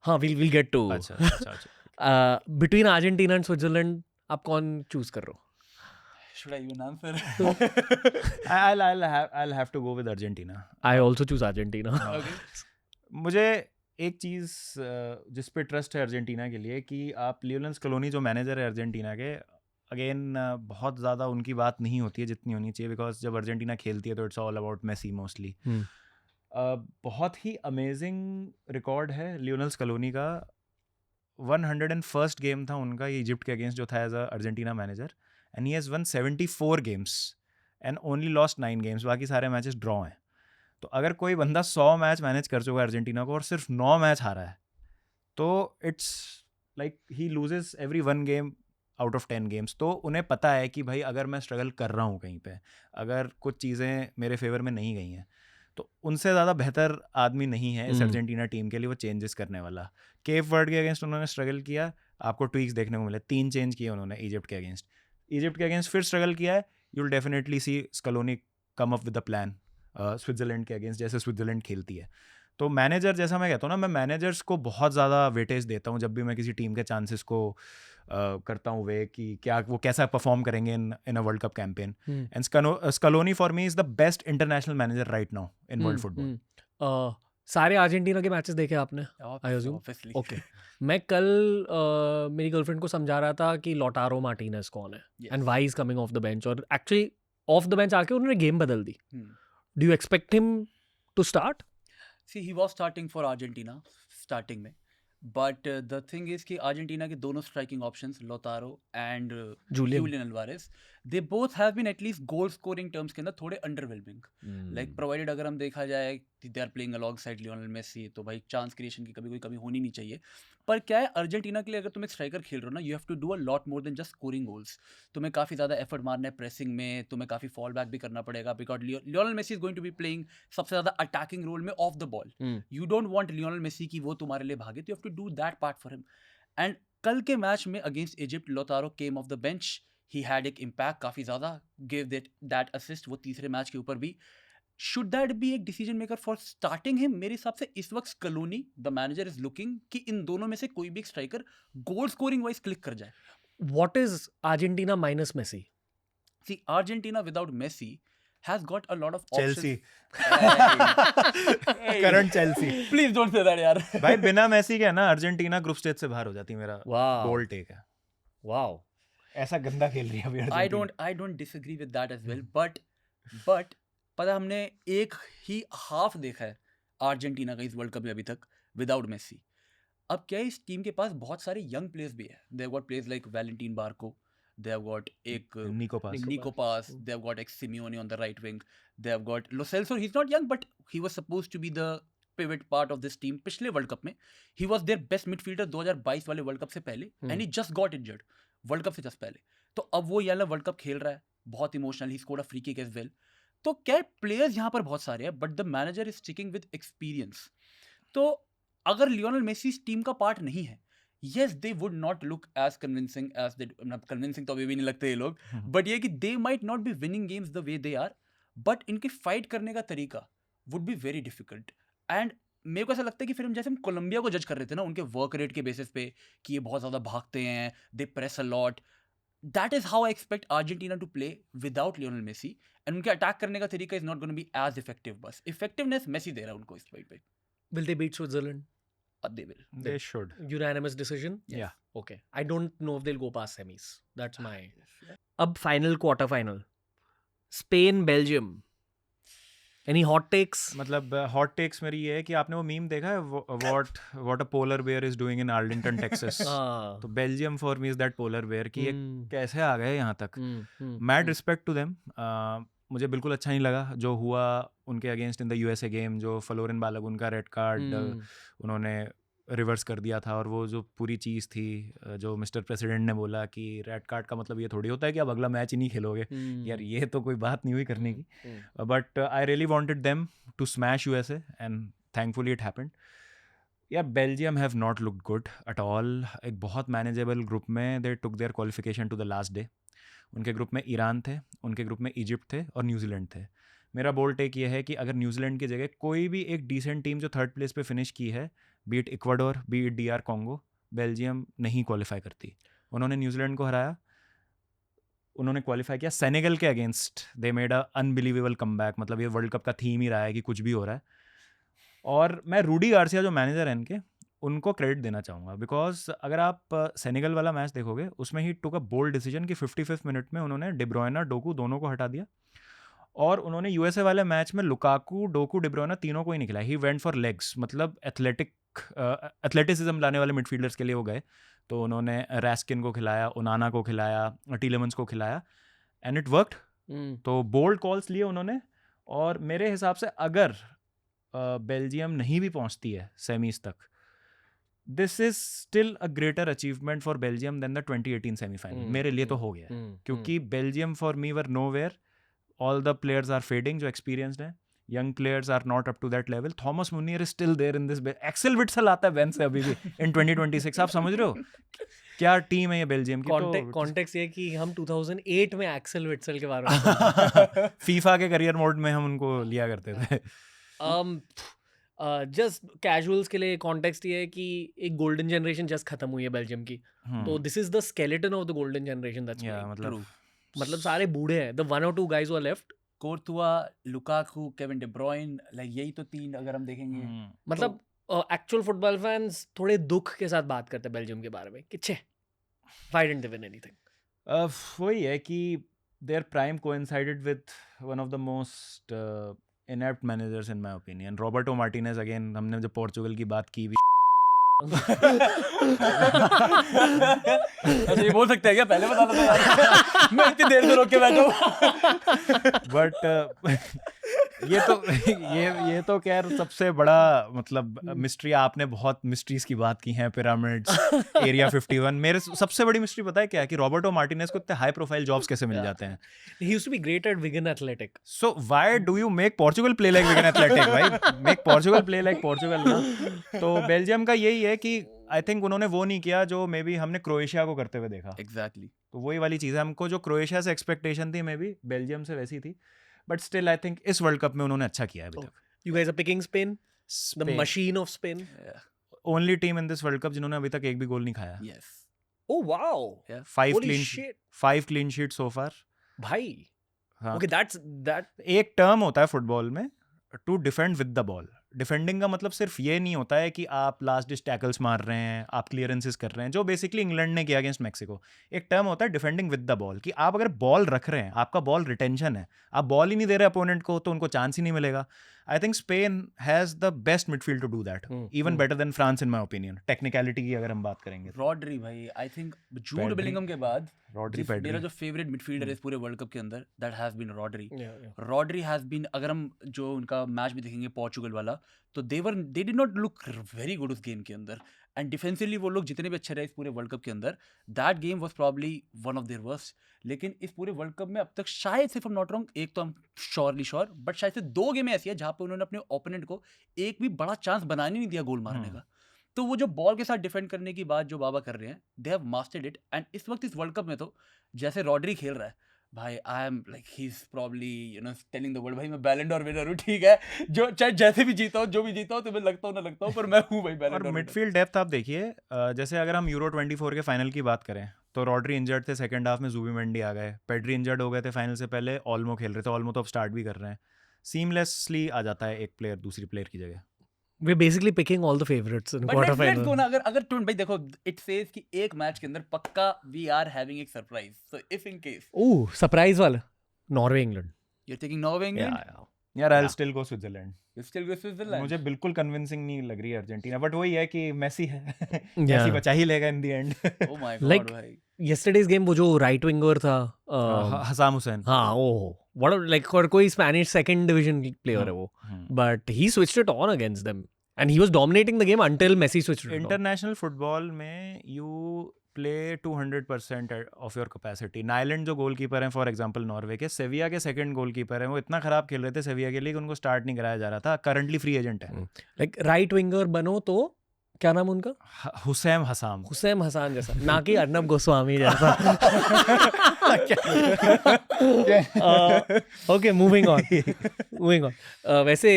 हाँ, we'll get to. अच्छा. Between Argentina and Switzerland आप कौन चूज कर रहे हो? Should I even answer? I'll have to go with Argentina. I also choose Argentina. Okay. मुझे एक चीज़ जिस पे ट्रस्ट है अर्जेंटीना के लिए कि आप लियोनेल स्कलोनी जो मैनेजर है अर्जेंटीना के, अगेन बहुत ज़्यादा उनकी बात नहीं होती है जितनी होनी चाहिए. बिकॉज जब अर्जेंटीना खेलती है तो it's all about Messi mostly. बहुत ही अमेजिंग रिकॉर्ड है लियोनेल स्कलोनी का. 101st गेम था उनका ये इजिप्ट के अगेंस्ट जो था as a Argentina manager, and he has won 74 games and only lost 9 games. बाकी सारे मैचेस ड्रॉ हैं. तो अगर कोई बंदा 100 मैच मैनेज कर चुका है अर्जेंटीना को और सिर्फ 9 मैच हारा है, तो it's like he loses every 1 game out of 10 games. तो उन्हें पता है कि भाई अगर मैं स्ट्रगल कर रहा हूँ कहीं पे, अगर कुछ चीज़ें मेरे फेवर में नहीं गई हैं, तो उनसे ज़्यादा बेहतर आदमी नहीं है इस अर्जेंटीना टीम के लिए वो चेंजेस करने वाला। केप वर्ड के अगेंस्ट उन्होंने स्ट्रगल किया, आपको ट्वीक्स देखने को मिले, 3 चेंज किए उन्होंने इजिप्ट के अगेंस्ट फिर स्ट्रगल किया है। You will definitely see Scaloni come up with the plan Switzerland के अगेंस्ट, जैसे स्विट्ज़रलैंड खेलती है। तो मैनेजर, जैसा मैं कहता हूँ ना, मैं मैनेजर्स को बहुत ज़्यादा वेटेज देता हूँ जब भी मैं किसी टीम के चांसेस को करता हूँ वे कि क्या वो कैसा परफॉर्म करेंगे in a world cup campaign. And Scaloni for me is the best international manager right now in world football. सारे अर्जेंटीना के मैचेस देखे आपने? I assume. Obviously. ओके। मैं कल मेरी गर्लफ्रेंड को समझा रहा था कि लॉटारो मार्टिनेज कौन है Yes. And why is coming off the bench, और एक्चुअली ऑफ द बेंच आके उन्होंने गेम बदल दी। Hmm. Do you expect him to start? See, he was starting for Argentina starting में, but the thing is कि Argentina के दोनों striking options लोतारो and Julian Alvarez, they both have been at least goal scoring terms के अंदर थोड़े underwhelming. Like provided अगर हम देखा जाए कि they are playing alongside Lionel Messi, तो भाई चांस क्रिएशन की कभी कोई कमी होनी नहीं चाहिए। पर क्या है, अर्जेंटीना के लिए अगर तुम एक स्ट्राइकर खेल रहे हो ना, you have to do a lot more than just scoring goals. तुम्हें काफ़ी ज़्यादा एफर्ट मारना है प्रेसिंग में, तुम्हें काफ़ी फॉल बैक भी करना पड़ेगा, because Lionel Messi is going to be playing सबसे ज़्यादा अटैकिंग रोल में off the ball. You don't want Lionel Messi की वो तुम्हारे लिए भागे, तो you have to do that part for him. And कल के मैच में against Egypt, Lautaro came off the bench, he had एक इम्पैक्ट काफ़ी ज़्यादा, गिव दैट असिस्ट वो तीसरे मैच के ऊपर भी। शुड दैट बी एक decision maker for starting him? मेरे हिसाब से इस वक्त Scaloni the manager is looking कि इन दोनों में से कोई भी एक striker goal scoring wise click कर जाए। What is Argentina minus Messi? See, Argentina without Messi has got a lot of Chelsea, Hey. Current Chelsea. Please don't say that यार। भाई बिना मेसी के ना अर्जेंटीना ग्रुप स्टेज से बाहर हो जाती, मेरा बोल्ड टेक है। वाओ, ऐसा गंदा खेल रही है अभी Argentina. I don't disagree with that as well, but पता हमने एक ही हाफ देखा है अर्जेंटीना का इस वर्ल्ड कप में अभी तक विदाउट मेसी। अब क्या है, इस टीम के पास बहुत सारे यंग प्लेयर्स भी है। They have got players like Valentine बार्को, they have got एक Nico Paz, they have got Simeone on the right wing, they have got Lo Celso, he's not young but he was supposed to be the pivot part of this team पिछले world cup में। he was their best midfielder 2022 वाले world cup से पहले, and he just got injured world cup से just पहले। तो अब वो ये वर्ल्ड कप खेल रहा है, बहुत emotional, he scored a free kick as well। तो क्या प्लेयर्स यहाँ पर बहुत सारे हैं, but the manager is sticking with experience. तो अगर लियोनल मेसी इस टीम का पार्ट नहीं है, yes they would not look as convincing as they, convincing तो अभी भी नहीं लगते ये लोग, बट ये कि they might not be winning games the way they are, but इनके फाइट करने का तरीका would be very difficult। and मेरे को ऐसा लगता है कि फिर हम जैसे हम कोलंबिया को जज कर रहे थे ना उनके वर्क रेट के बेसिस पे कि ये बहुत ज़्यादा भागते हैं, they press a lot, that is how I expect Argentina to play without Lionel Messi, and उनके अटैक करने का तरीका is not going to be as effective। बस effectiveness मेसी दे रहा है उनको इस फाइट पे। will they beat Switzerland? They will। They should। Unanimous decision? Yeah। Okay, I don't know if they'll go past semis, that's my अब final quarter final Spain Belgium, any hot takes? मतलब hot takes मेरी ये है कि आपने वो meme देखा है, what a polar bear is doing in Arlington Texas. तो Belgium for me is that polar bear कि ये कैसे आ गए यहाँ तक। Mad respect to them. मुझे बिल्कुल अच्छा नहीं लगा जो हुआ उनके against in the USA game, जो फ्लोरिन बालागुन का रेड कार्ड उन्होंने रिवर्स कर दिया था, और वो जो पूरी चीज़ थी जो मिस्टर प्रेसिडेंट ने बोला कि रेड कार्ड का मतलब ये थोड़ी होता है कि अब अगला मैच ही नहीं खेलोगे। यार ये तो कोई बात नहीं हुई करने की। But I really wanted them to smash USA and thankfully it happened. यार Belgium have not looked good at all. एक बहुत मैनेजेबल ग्रुप में they took their qualification to the last day. उनके ग्रुप में ईरान थे, उनके group में Egypt थे और न्यूजीलैंड थे। मेरा बोल्ड टेक ये है कि अगर न्यूजीलैंड की जगह कोई भी एक डिसेंट टीम जो थर्ड प्लेस पे फिनिश की है, beat Ecuador, beat DR Congo, Belgium नहीं क्वालिफाई करती। उन्होंने न्यूजीलैंड को हराया, उन्होंने क्वालिफाई किया सेनेगल के against, they made a unbelievable comeback. मतलब ये वर्ल्ड कप का थीम ही रहा है कि कुछ भी हो रहा है। और मैं रूडी गार्सिया जो मैनेजर हैं इनके, उनको क्रेडिट देना चाहूँगा, बिकॉज अगर आप सेनेगल वाला मैच देखोगे उसमें ही टुक अ बोल्ड डिसीजन कि 55 मिनट में उन्होंने डे ब्रुयना, डोकू दोनों को हटा दिया, और उन्होंने यूएसए वाले मैच में लुकाकू, डोकू, डे ब्रुयना तीनों को ही निकला। ही वेंट फॉर लेग्स, मतलब एथलेटिसिज्म लाने वाले मिडफील्डर्स के लिए वो गए। तो उन्होंने रैस्किन को खिलाया, ओनाना को खिलाया, टीलेमंस को खिलाया, एंड इट वर्कड। तो बोल्ड कॉल्स लिए उन्होंने। और मेरे हिसाब से अगर बेल्जियम नहीं भी पहुंचती है सेमीज तक, this is still a greater achievement for Belgium than the 2018 semifinal. मेरे लिए तो हो गया है, क्योंकि Belgium for me were nowhere. All the players are fading जो एक्सपीरियंस्ड है. Young players are not up to that level. Thomas Muneer is still there in this. Axel Witsel आता है बेंच से अभी भी in 2026. आप समझ रहे हो क्या टीम है ये बेल्जियम की? कॉन्टेक्स्ट ये कि हम 2008 में एक्सेल विट्सल के बारे में फीफा के करियर मोड में हम उनको लिया करते थे. जस्ट कैजुअल्स के लिए कॉन्टेक्स्ट ये है कि एक गोल्डन जनरेशन जस्ट खत्म हुई है बेल्जियम की. तो this is the skeleton of the golden generation that's मतलब सारे बूढ़े हैं. The 1 or 2 guys who are left. Courtois, Lukaku, Kevin De Bruyne, like यही तो 3 अगर हम देखेंगे. मतलब एक्चुअल फुटबॉल फैंस थोड़े दुख के साथ बात करते हैं बेल्जियम के बारे में कि छे why didn't they win anything. वही है कि their prime coincided with one of the most inept managers in my opinion. Roberto Martinez again. हमने जब पोर्चुगल की बात की अच्छा ये बोल सकते हैं क्या? पहले बता दो यार. मैं इतनी देर से रोक के बैठा हूँ. बट ये तो खैर सबसे बड़ा मतलब मिस्ट्री. आपने बहुत मिस्ट्रीज की बात की हैं, पिरामिड्स, एरिया 51. मेरे सबसे बड़ी मिस्ट्री पता है क्या है? कि रॉबर्टो मार्टिनेज को इतने हाई प्रोफाइल जॉब्स कैसे मिल जाते हैं. He used to be great at Wigan Athletic. So why do you make Portugal play like Wigan Athletic, भाई? Make Portugal play like Portugal ना. तो बेल्जियम का यही है कि आई थिंक उन्होंने वो नहीं किया जो मे बी हमने क्रोएशिया को करते हुए देखा. एग्जैक्टली. तो वही वाली चीज़ है. हमको जो क्रोएशिया से एक्सपेक्टेशन थी मे बी बेल्जियम से वैसी थी. बट स्टिल आई थिंक इस वर्ल्ड कप में उन्होंने अच्छा किया है अभी तक. You guys are picking Spain? The machine of Spain? Only team in this world cup जिन्होंने अभी तक एक भी गोल नहीं खाया. Yes. Oh wow. Yeah. 5 clean sheet so far. भाई. हाँ. Okay, that एक टर्म होता है फुटबॉल में to defend with the ball. Defending का मतलब सिर्फ ये नहीं होता है कि आप लास्ट डिश टैकल्स मार रहे हैं, आप क्लियरेंसेस कर रहे हैं, जो बेसिकली इंग्लैंड ने किया अगेंस्ट मैक्सिको. एक टर्म होता है डिफेंडिंग विद द बॉल, कि आप अगर बॉल रख रहे हैं, आपका बॉल रिटेंशन है, आप बॉल ही नहीं दे रहे अपोनेंट को, तो उनको चांस ही नहीं मिलेगा. I think Spain has the best midfield to do that, even better than France in my opinion. Technicality की अगर हम बात करेंगे, रॉड्री भाई, आई थिंक जूड बेलिंगम के बाद रॉड्री मेरा जो फेवरेट मिडफील्डर है इस पूरे वर्ल्ड कप के अंदर, that has been Rodri. Rodri has been, अगर हम जो उनका मैच भी देखेंगे पोर्चुगल वाला, तो they did not look very good उस गेम के अंदर. एंड डिफेंसिवली वो लोग जितने भी अच्छे रहे इस पूरे वर्ल्ड कप के अंदर, that game was probably one of their worst. लेकिन इस पूरे वर्ल्ड कप में अब तक शायद से, if I'm not wrong, एक तो हम श्योरली श्योर, बट शायद से 2 गेमें ऐसी है जहाँ पे उन्होंने अपने ओपोनेंट को एक भी बड़ा चांस बनाने नहीं दिया गोल मारने का. तो वो जो बॉल के साथ डिफेंड करने की बात जो बाबा कर रहे हैं, they have mastered it. And इस वक्त इस वर्ल्ड कप में तो जैसे रॉड्री खेल रहा है भाई, I am like he is probably telling the world, भाई मैं बैलन डॉर विनर हूँ, ठीक है, जो चाहे जैसे भी जीता हो, जो भी जीता हो, तुम्हें लगता हो ना लगता हो, पर मैं हूँ भाई बैलन डॉर. और मिडफील्ड डेप्थ आप देखिए, जैसे अगर हम यूरो 24 के फाइनल की बात करें, तो रॉड्री इंजर्ड थे, सेकंड हाफ में जुबिमेंडी आ गए, पेड्री इंजर्ड हो गए थे फाइनल से पहले, ऑल्मो खेल रहे थे, ऑल्मो तो अब स्टार्ट भी कर रहे हैं. सीमलेसली आ जाता है एक प्लेयर दूसरी प्लेयर की जगह. we're basically picking all the favorites in quarter let's go final. ना. अगर टून भाई देखो, इट सेज कि एक मैच के अंदर पक्का वी आर हैविंग एक surprise. So if in case Surprise वाला Norway England. You are taking Norway England, यार I will still go Switzerland. You still go Switzerland. मुझे बिल्कुल कन्विंसिंग नहीं लग रही है अर्जेंटीना, बट वही है कि मेसी है, मेसी बचा ही लेगा in the end. Oh my God Like- भाई. Yesterday's game वो जो राइट विंगर था, हसाम हुसैन. हाँ what like और कोई स्पेनिश सेकंड डिवीजन प्लेयर है वो, but he switched it on against them and he was dominating the game until Messi switched it on. International football में you play 200% of your capacity. Nyland जो goalkeeper हैं for example Norway के, सेविया के second goalkeeper हैं, वो इतना खराब खेल रहे थे सेविया के लिए कि उनको स्टार्ट नहीं कराया जा रहा था. करंटली फ्री एजेंट है. Like राइट विंगर बनो तो क्या नाम उनका, हुसैम हसाम. हुसैम हसान जैसा, ना कि अर्नब गोस्वामी जैसा. Okay, moving on. वैसे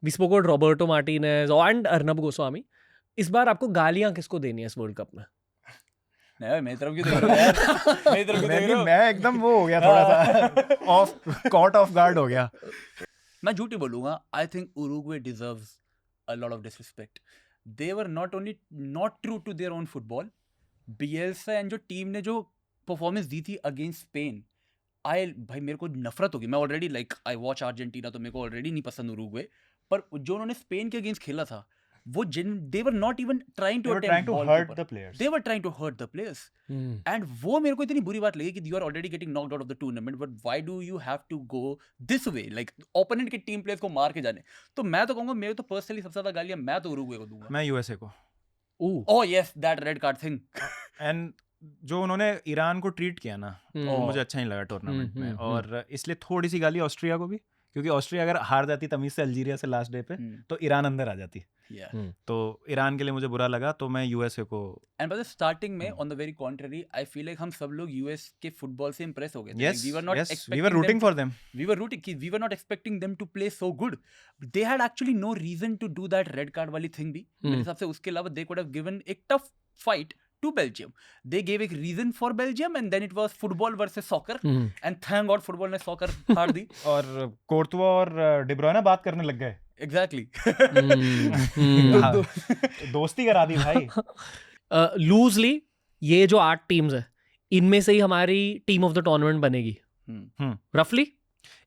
we spoke about Roberto Martinez and Arnab Goswami. इस बार आपको गालियां किसको देनी है इस वर्ल्ड कप में? नहीं, मेरी तरफ क्यों देख रहे हो यार? मेरी तरफ क्यों देख रहे हो? मैं एकदम वो हो गया, थोड़ा सा caught off guard हो गया. मैं झूठ ही बोलूंगा. I think Uruguay deserves a lot of disrespect. They were not only not true to their own football, Bielsa and जो टीम ने जो परफॉर्मेंस दी थी अगेंस्ट स्पेन, भाई मेरे को नफरत होगी. मैं already like I watch Argentina, तो मेरे को ऑलरेडी नहीं पसंद उरुग्वे, पर जो उन्होंने स्पेन के अगेंस्ट खेला था, वो they were not even trying to trying to hurt the players. They were trying to hurt the players. And वो मेरे को इतनी बुरी बात लगी कि you are already getting knocked out of the tournament, but why do you have to go this way, like opponent के team players को मार के जाने. तो मैं तो कहूँगा, मेरे तो पर्सनली सबसे ज्यादा गालियां मैं तो उरुग्वे को दूंगा. मैं यूएसए को. Ooh. Oh yes, that red card thing. And जो उन्होंने ईरान को ट्रीट किया ना वो Oh. मुझे अच्छा नहीं लगा टूर्नामेंट में, हम्म। और इसलिए थोड़ी सी गाली ऑस्ट्रिया को भी, क्योंकि ऑस्ट्रिया अगर हार जाती तमीज से अल्जीरिया से लास्ट डे पे Hmm. तो ईरान अंदर आ जाती, Yeah. तो ईरान के लिए मुझे बुरा लगा, तो मैं यूएसए को And by the starting में, on the very contrary, I feel like हम सब लोग US के फुटबॉल से impress हो गए थे. yes Like, we were not yes expecting we were them rooting to- for them. We were rooting. We were not expecting them to play so good. They had actually no reason to do that red card वाली thing भी. मेरे हिसाब से उसके अलावा they could have given a tough fight to Belgium. They gave a reason for Belgium, and then it was football versus soccer. And thank God football ने soccer हार दी. और कोर्तुआ और डी ब्रुयना बात करने लग गए, Exactly. हाँ, दोस्ती करा दी भाई. लूजली ये जो 8 टीम्स है इनमें से ही हमारी टीम ऑफ द टूर्नामेंट बनेगी रफली.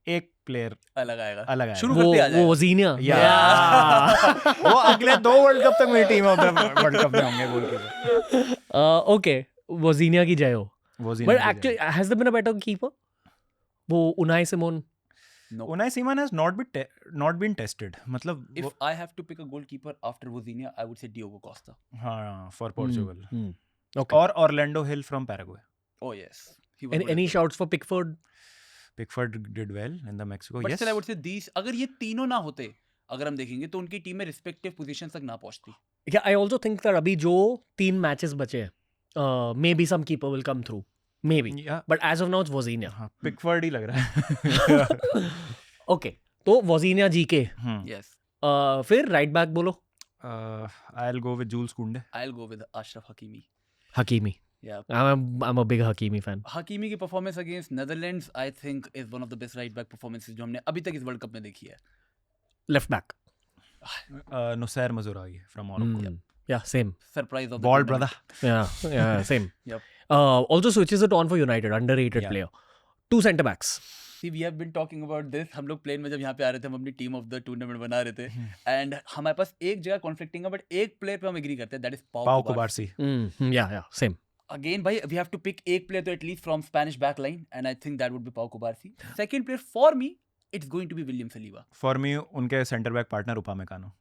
एक प्लेयर अलग आएगा. अलग आएगा. शुरू वो करते आ जाएगा. वजीनिया. Yeah. वो अगले 2 वर्ल्ड कप तक मेरी team of the world cup में होंगे गोलकीपर. ओके वजीनिया की जय हो. वो but actually has there been a better keeper? वो Unai Simon. No. Unai Simon has not been tested. मतलब If वो, I have to pick a goalkeeper after Wozinha, I would say Diogo Costa. हाँ, for Portugal. Okay. और Orlando Hill from Paraguay. Oh yes. He was good Any at shouts for Pickford? Pickford did well in the Mexico. But yes. still I would say these, अगर ये तीनों ना होते, अगर हम देखेंगे तो उनकी टीम में रिस्पेक्टिव पोजीशन तक ना पहुंचती. Yeah, I also think that अभी जो 3 मैचेस बचे हैं maybe some keeper will come through. Maybe. Yeah. But as of now it's Wozniak. हाँ, Pickford ही लग रहा है. Okay. तो Wozniak जीके. Yes. फिर राइट बैक बोलो. I'll go with Jules Kounde. I'll go with Ashraf Hakimi. Hakimi. Yeah. I'm a big Hakimi fan. Hakimi की performance against Netherlands I think is one of the best right back performances जो हमने अभी तक इस world cup में देखी है. Left back. Nussair Mazraoui from Morocco. Yeah, same. Surprise of the Ball tournament. brother. Yeah, same. Yep. Also switches it on for United, underrated Yeah. player. 2 centre backs. See, we have been talking about this. हम लोग plane में जब यहाँ पे आ रहे थे, हम अपनी टीम ऑफ द टूर्नामेंट बना रहे थे, एंड हमारे पास एक जगह कॉन्फ्लिक्टिंग है, बट एक प्लेयर पे हम एग्री करते हैं, दैट इज Pau पाउ कुबार्सी. Kubarsi. Yeah, same. Again, भाई, we have to pick एक प्लेयर तो at least from Spanish back line, and I think that would be Pau Cubarsi. Second player for me, it's going to be William Saliba. For me उनके centre back partner Upamecano.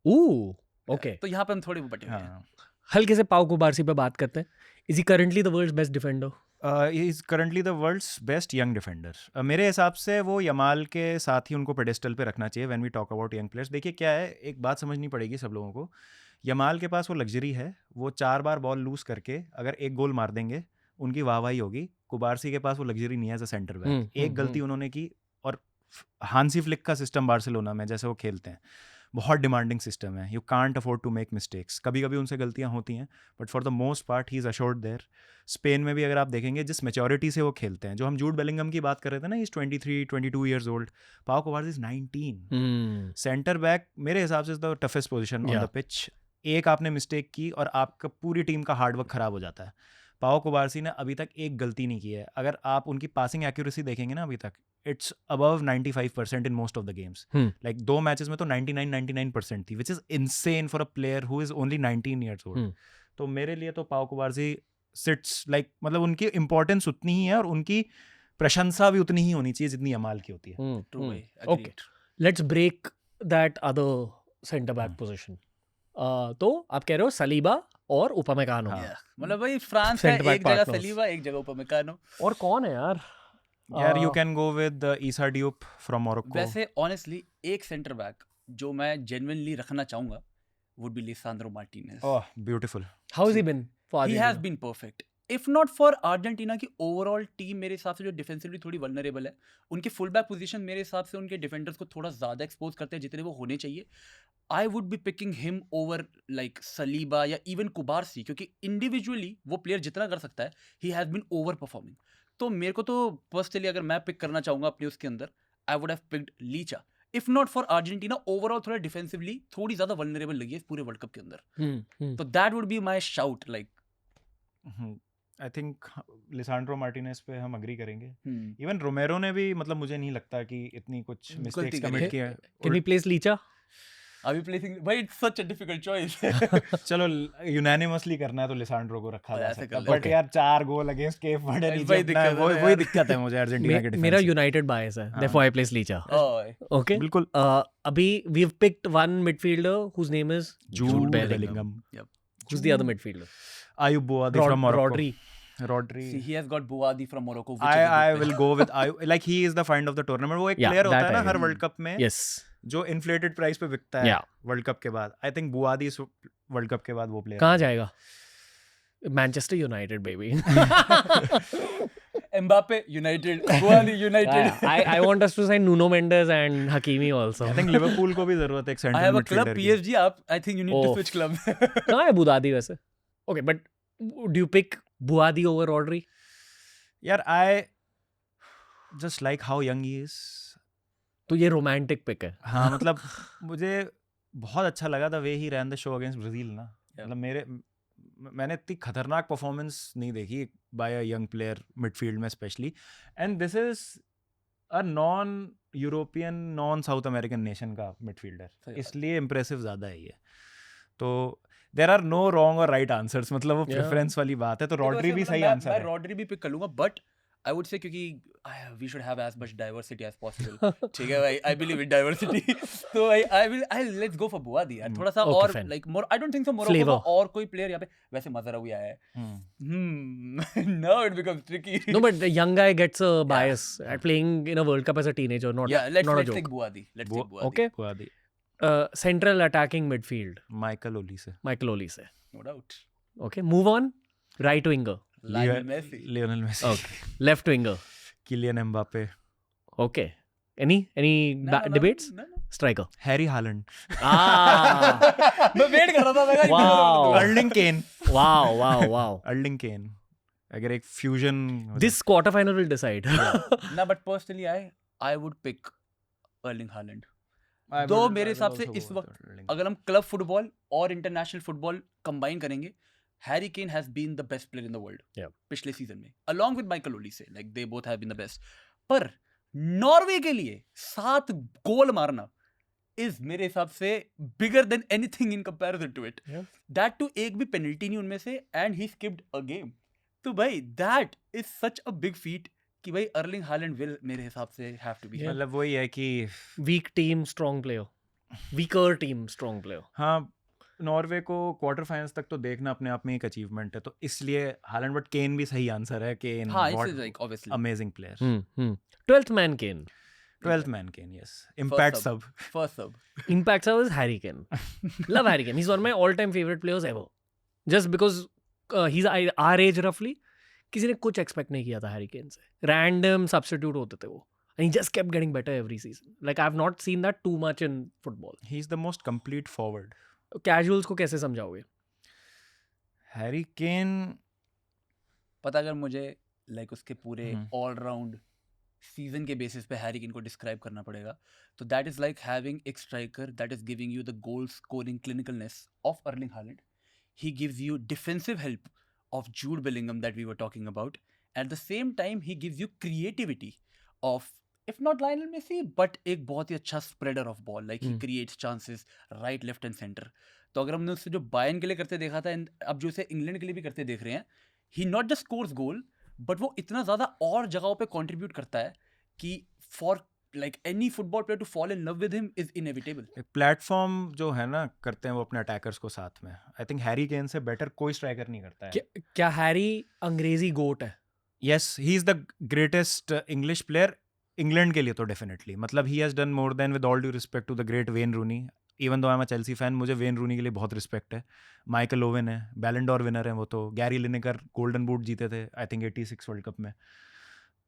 Ooh, okay. तो यहाँ पे हम थोड़े वो बटे हुए हैं. हाँ. हल्के से पाउ कुबार्सी पे बात करते हैं. Is he currently the world's best defender? He is currently the world's best young defender. मेरे हिसाब से वो यमाल के साथ ही उनको पेडेस्टल पे रखना चाहिए when we talk about young players. देखिए क्या है, एक बात समझनी पड़ेगी सब लोगों को. यमाल के पास वो लग्जरी है, वो 4 बार बॉल लूज करके अगर एक गोल मार देंगे उनकी वाहवाही होगी. कुबार्सी के पास वो लग्जरी नहीं है एज अ सेंटर बैक. एक गलती उन्होंने की, और हांसी फ्लिक का सिस्टम बार्सिलोना में जैसे वो खेलते हैं, बहुत डिमांडिंग सिस्टम है. You can't afford to make mistakes. कभी कभी उनसे गलतियां होती हैं, but for the most part he is assured there. Spain में भी अगर आप देखेंगे जिस मैच्योरिटी से वो खेलते हैं, जो हम जूड बेलिंगम की बात कर रहे थे ना, इज 23-22 ईयर्स ओल्ड. पाउ कुबार्सी इज 19. सेंटर बैक मेरे हिसाब से is the toughest position on the pitch. एक आपने मिस्टेक की और आपका पूरी टीम का हार्डवर्क खराब हो जाता है. पाउ कुबार्सी ने अभी तक एक गलती नहीं की है. अगर आप उनकी पासिंग एक्यूरेसी देखेंगे ना अभी तक, it's above 95% in most of the games. Like 2 matches में तो 99% थी, which is insane for a player who is only 19 years old. तो मेरे लिए तो पाउ कुबार्सी सिट्स लाइक, मतलब उनकी इंपॉर्टेंस उतनी ही है और उनकी प्रशंसा भी उतनी ही होनी चाहिए जितनी यमाल की होती है. True भाई, Okay. agreed. Let's break that other centre back position. तो आप कह रहे हो सलीबा और उपामेकानो. Yeah. मतलब भाई फ्रांस है, Centre back एक जगह partners. सलीबा, एक जगह उपमेकानो. और कौन है यार? यार you can go with Issa Diop from Morocco. वैसे ऑनेस्टली एक सेंटर बैक जो मैं जेन्युइनली रखना चाहूंगा would be Lisandro Martinez. Oh beautiful. How has he been for ही Argentina? Has been perfect. If not for Argentina की overall team मेरे हिसाब से जो डिफेंसिवली थोड़ी वल्नरेबल है, उनके फुल बैक पोजीशन मेरे हिसाब से उनके डिफेंडर्स को थोड़ा ज्यादा एक्सपोज करते हैं जितने वो होने चाहिए. I would be picking him over like Saliba या इवन कुबार्सी, क्योंकि इंडिविजुअली वो प्लेयर जितना कर सकता है, he has been over performing. तो मेरे को तो पर्सनली अगर मैं पिक करना चाहूंगा अपने उसके अंदर, I would have picked Licha. If not for Argentina, overall थोड़ा डिफेंसिवली थोड़ी ज्यादा वल्नरेबल लगी है इस पूरे वर्ल्ड कप के अंदर. तो that would be my shout. Like I think Lisandro Martinez पे हम अग्री करेंगे. Hmm. इवन रोमेरो ने भी, मतलब मुझे नहीं लगता कि इतनी कुछ गलती मिस्टेक्स करी कमिट है. किए. Can we place Licha? Are we placing? भाई it's such a difficult choice. चलो यूनानिमसली करना है तो लिसांड्रो को रखा जा ऐसे सकता कर है, लेते बट यार 4 गोल अगेंस्ट केप वर्डे भाई नीचे दिक्कत है ना वही यार. दिक्कत है मुझे अर्जेंटीना के डिफेंस. मेरा यूनाइटेड बायस है, therefore I place Licha. Oh, Okay. बिल्कुल. अभी we've picked one midfielder whose name is जूड Bellingham. Bellingham. Who's the other midfielder? Ayub Bouadi from Morocco. Rodri. See, he has got Bouadi from Morocco. Which is a I good will pick. go with like he is the find of the tournament. वो एक Yeah, player होता that है ना I her agree. World cup में Yes. जो inflated price पे बिकता है Yeah. वर्ल्ड कप के बाद. I think Bouadi इस वर्ल्ड कप के बाद वो player. कहाँ जाएगा? Manchester United, baby. Mbappe United, Bouadi United. I want us to sign Nuno Mendes and Hakimi also. I think Liverpool को भी जरूरत है एक I central have a club midfielder की. PSG. I think you need to Oh. switch club. कहाँ है बुदादी वैसे? Okay, but do you pick Buadi over Rodri? यार I just like how young he is. तो ये romantic pick है. हाँ मतलब मुझे बहुत अच्छा लगा the way he ran the show against Brazil ना. Yeah. मतलब मैंने इतनी खतरनाक परफॉर्मेंस नहीं देखी by a young player midfield में specially. And this is a non European non South American nation का मिडफील्डर, इसलिए इम्प्रेसिव ज़्यादा है ये. तो देयर आर नो रॉन्ग और राइट आंसर्स, मतलब वो प्रेफरेंस वाली बात है. तो रॉड्री भी सही आंसर है. मैं रॉड्री भी पिक कर लूंगा, बट I would say क्योंकि we should have as much diversity as possible. ठीक है भाई, I believe in diversity. So I'll let's go for Bouadi यार. थोड़ा सा Okay, और fine. like more. I don't think so Morocco Flavor. का और कोई player यहाँ पे वैसे Mazraoui आया है. Now it becomes tricky. No, but the young guy gets a bias at playing in a World Cup as a teenager, not Yeah, let's a take joke. Bouadi. Let's take Bouadi. Okay. Bouadi. Central attacking midfield, Michael Olise. Michael Olise. No doubt. Okay, move on. Right winger. Lionel Messi. Lionel Messi. Okay. Left winger. Kylian Mbappe. Okay. Any No, debates? No. Striker. Harry Haaland. Ah. मैं wait कर रहा था मैं Wow. Erling Kane. wow. Erling Kane. अगर एक fusion This quarterfinal will decide. ना, but personally I would pick Erling Haaland. दो मेरे हिसाब से इस वक्त अगर हम क्लब फुटबॉल और इंटरनेशनल फुटबॉल कंबाइन करेंगे, Harry Kane has been the best player in the world पिछले सीजन में, along with Michael Olise. Like they both have been the best. पर नॉर्वे के लिए 7 गोल मारना इज मेरे हिसाब से bigger than anything in comparison to it. That too एक भी पेनल्टी नहीं उनमें से, and he skipped a game. तो भाई that is such a big feet कि भाई अर्लिंग हालैंड विल मेरे हिसाब से हैव टू बी. मतलब वही है कि Weak team, strong player. Weaker team, strong player. हाँ, नॉर्वे को क्वार्टर फाइनल्स तक तो देखना अपने आप में एक अचीवमेंट है, तो इसलिए हालैंड. बट केन भी सही आंसर है. केन हाँ, it's like obviously amazing player. 12th man Kane. 12th man Kane, yes. Impact sub. First सब. Impact sub is Harry Kane. Love Harry Kane. He's one of my all-time favorite players ever. Just because he's our age roughly. किसी ने कुछ expect नहीं किया था Harry Kane से. Random substitute होते थे वो. And he just kept getting better every season. Like I've not seen that too much in football. He's the most complete forward. Casuals को कैसे समझाओगे? हैरी केन पता अगर मुझे लाइक उसके पूरे ऑल राउंड सीजन के बेसिस पे हैरी केन को डिस्क्राइब करना पड़ेगा, तो दैट इज लाइक हैविंग एक striker that is giving you the goal scoring clinicalness of Erling Haaland. He gives you defensive help of Jude Bellingham that we were talking about. At the same time, he gives you creativity of, if not Lionel Messi, but एक बहुत ही अच्छा spreader of ball. Like he creates chances right, left and center. तो अगर हमने उससे जो Bayern के लिए करते देखा था, अब जो इसे इंग्लैंड के लिए भी करते देख रहे हैं, he not just scores goal, but वो इतना ज़्यादा और जगहों पे contribute करता है कि for like any football player to fall in love with him is inevitable. Platform जो है ना करते हैं वो अपने अटैकर्स को साथ में. आई थिंक हैरी केन से बेटर कोई स्ट्राइकर नहीं करता है. क्या हैरी अंग्रेजी गोट है? Yes, he is the greatest English player England के लिए तो डेफिनेटली. मतलब he has done more than, with all due respect to the great Wayne Rooney. Even though I am a Chelsea fan, मुझे Wayne Rooney के लिए बहुत respect है. Michael oven है, बैलन डॉर विनर है वो तो. गैरी लिनेकर गोल्डन बूट जीते थे आई थिंक 86 वर्ल्ड कप में.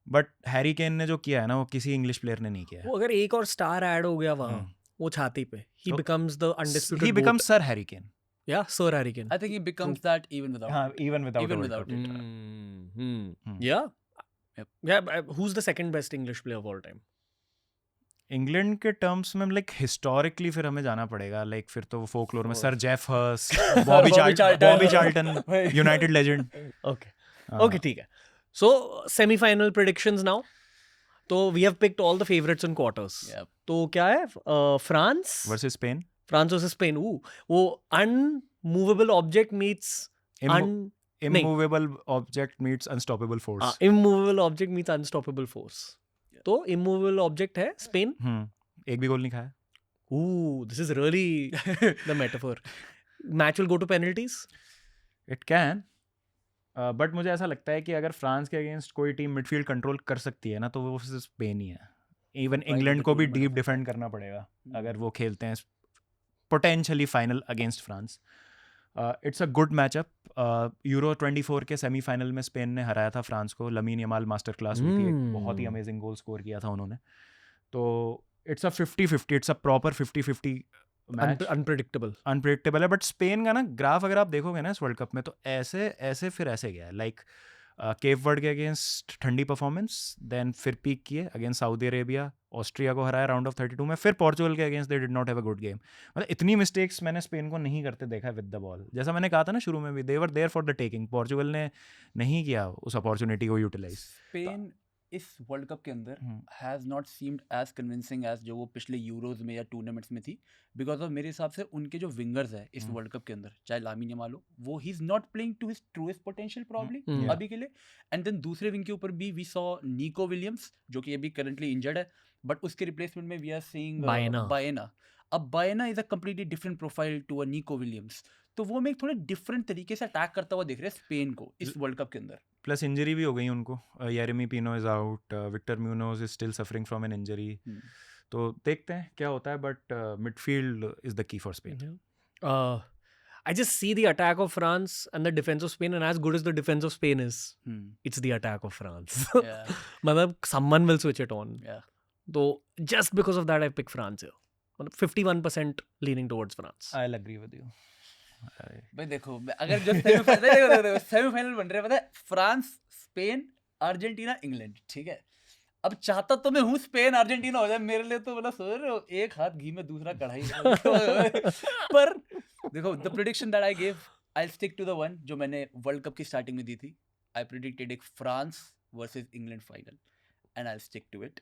बट हैरी केन ने जो किया है ना वो किसी इंग्लिश प्लेयर ने नहीं किया है. वो अगर एक और स्टार ऐड हो गया वहाँ वो छाती पे, he becomes the undisputed he becomes Sir Harry Kane. Yeah, Sir Harry Kane. I think he becomes that even without. हाँ, even without it. Yeah. Who's the second best English player of all time? England के terms में like historically फिर हमें जाना पड़ेगा. Like फिर तो folklore में Sir Geoff Hurst, Bobby Charlton, United legend. Okay, ठीक है. So semi-final predictions now. तो we have picked all the favorites in quarters. Yep. तो क्या है? France versus Spain. France versus Spain. वो unmovable object meets immovable object meets unstoppable force. immovable object meets unstoppable force. तो immovable object है Spain. एक भी गोल नहीं खाया. This is really the metaphor. Match will go to penalties. It can, but मुझे ऐसा लगता है कि अगर फ्रांस के अगेंस्ट कोई टीम मिडफील्ड कंट्रोल कर सकती है ना तो वो सिर्फ स्पेन ही है. इवन Why इंग्लैंड the को भी tournament deep of defend attack. करना पड़ेगा अगर Hmm. वो खेलते हैं potentially final against France. It's a good matchup. Euro 24 के सेमीफाइनल में स्पेन ने हराया था फ्रांस को. लमीन यमाल मास्टर क्लास हुई थी, एक बहुत ही अमेजिंग गोल स्कोर किया था उन्होंने. तो it's a 50-50, it's a proper 50-50 match. Unpredictable. Unpredictable है, बट स्पेन का ना ग्राफ अगर आप देखोगे ना इस वर्ल्ड कप में तो ऐसे ऐसे फिर ऐसे गया है. लाइक केप वर्ड के अगेंस्ट ठंडी परफॉर्मेंस, देन फिर पीक किए अगेंस्ट सऊदी अरेबिया, ऑस्ट्रिया को हराया राउंड ऑफ 32 में, फिर पोर्चुगल के against they did not have a good game. मतलब इतनी मिस्टेक्स मैंने स्पेन को नहीं करते देखा विद द बॉल. जैसा मैंने कहा था ना शुरू में भी, they were there for the taking. Portugal ने नहीं किया उस अपॉर्चुनिटी को यूटिलाइज. स्पेन इस वर्ल्ड कप के अंदर has not seemed as convincing as जो वो पिछले यूरोज में या टूर्नामेंट्स में थी, बिकॉज ऑफ मेरे हिसाब से उनके जो विंगर्स है इस वर्ल्ड कप के अंदर, चाहे लामिन यमाल हो, वो he is not playing to his truest potential probably Yeah. अभी के लिए. एंड देन दूसरे विंग के ऊपर भी वी सॉ निको विलियम्स जो कि अभी करंटली इंजर्ड है, बट उसके रिप्लेसमेंट में वी आर सीइंग बायना. अब Baena is a completely different profile to a Nico Williams. तो वो मैं एक थोड़े डिफरेंट तरीके से अटैक करता हुआ देख रहे हैं स्पेन को इस वर्ल्ड कप के अंदर. प्लस इंजरी भी हो गई उनको. Yeremy Pino is out, Victor Muñoz is still suffering from an injury. तो देखते हैं क्या होता है, but midfield is the key for Spain. I just see the attack of France and the defense of Spain, and as good as the defense of Spain is, it's the attack of France. Yeah. मतलब someone will switch it on. Yeah. So just because of that, I pick France here. मतलब 51% leaning towards France. I'll agree with you. भाई देखो अगर जो semifinal बन रहे हैं पता है, फ्रांस, स्पेन, अर्जेंटीना, इंग्लैंड, ठीक है. अब चाहता तो मैं हूँ स्पेन अर्जेंटीना हो जाए, मेरे लिए तो मतलब सोच रहे हो एक हाथ घी में दूसरा कढ़ाई. पर देखो the prediction that I give, I stick to the one जो मैंने वर्ल्ड कप की स्टार्टिंग में दी थी. आई प्रेडिक्टेड एक France versus England final, and I stick to it.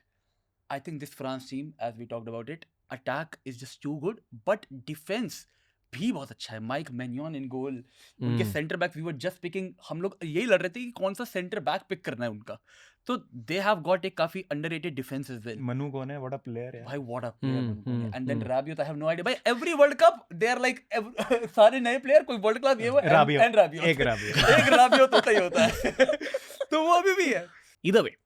I think this France team, as we talked about it, attack is just too good, but defence भी बहुत अच्छा है. Mike मैन्योन इन गोल, उनके centre back, we were just picking, हम लोग यही लड़ रहे थे कि कौन सा सेंटर बैक पिक करना है उनका. तो दे हैव गॉट एक काफी underrated defence as well. Manu कौन है? व्हाट अ प्लेयर है भाई what a player. And then Rabiot, I have no idea. भाई every world cup they are like सारे नए प्लेयर, कोई वर्ल्ड क्लास ये वो, एंड राबियोत एक राबियोत होता ही होता है. तो वो अभी भी है. Either way.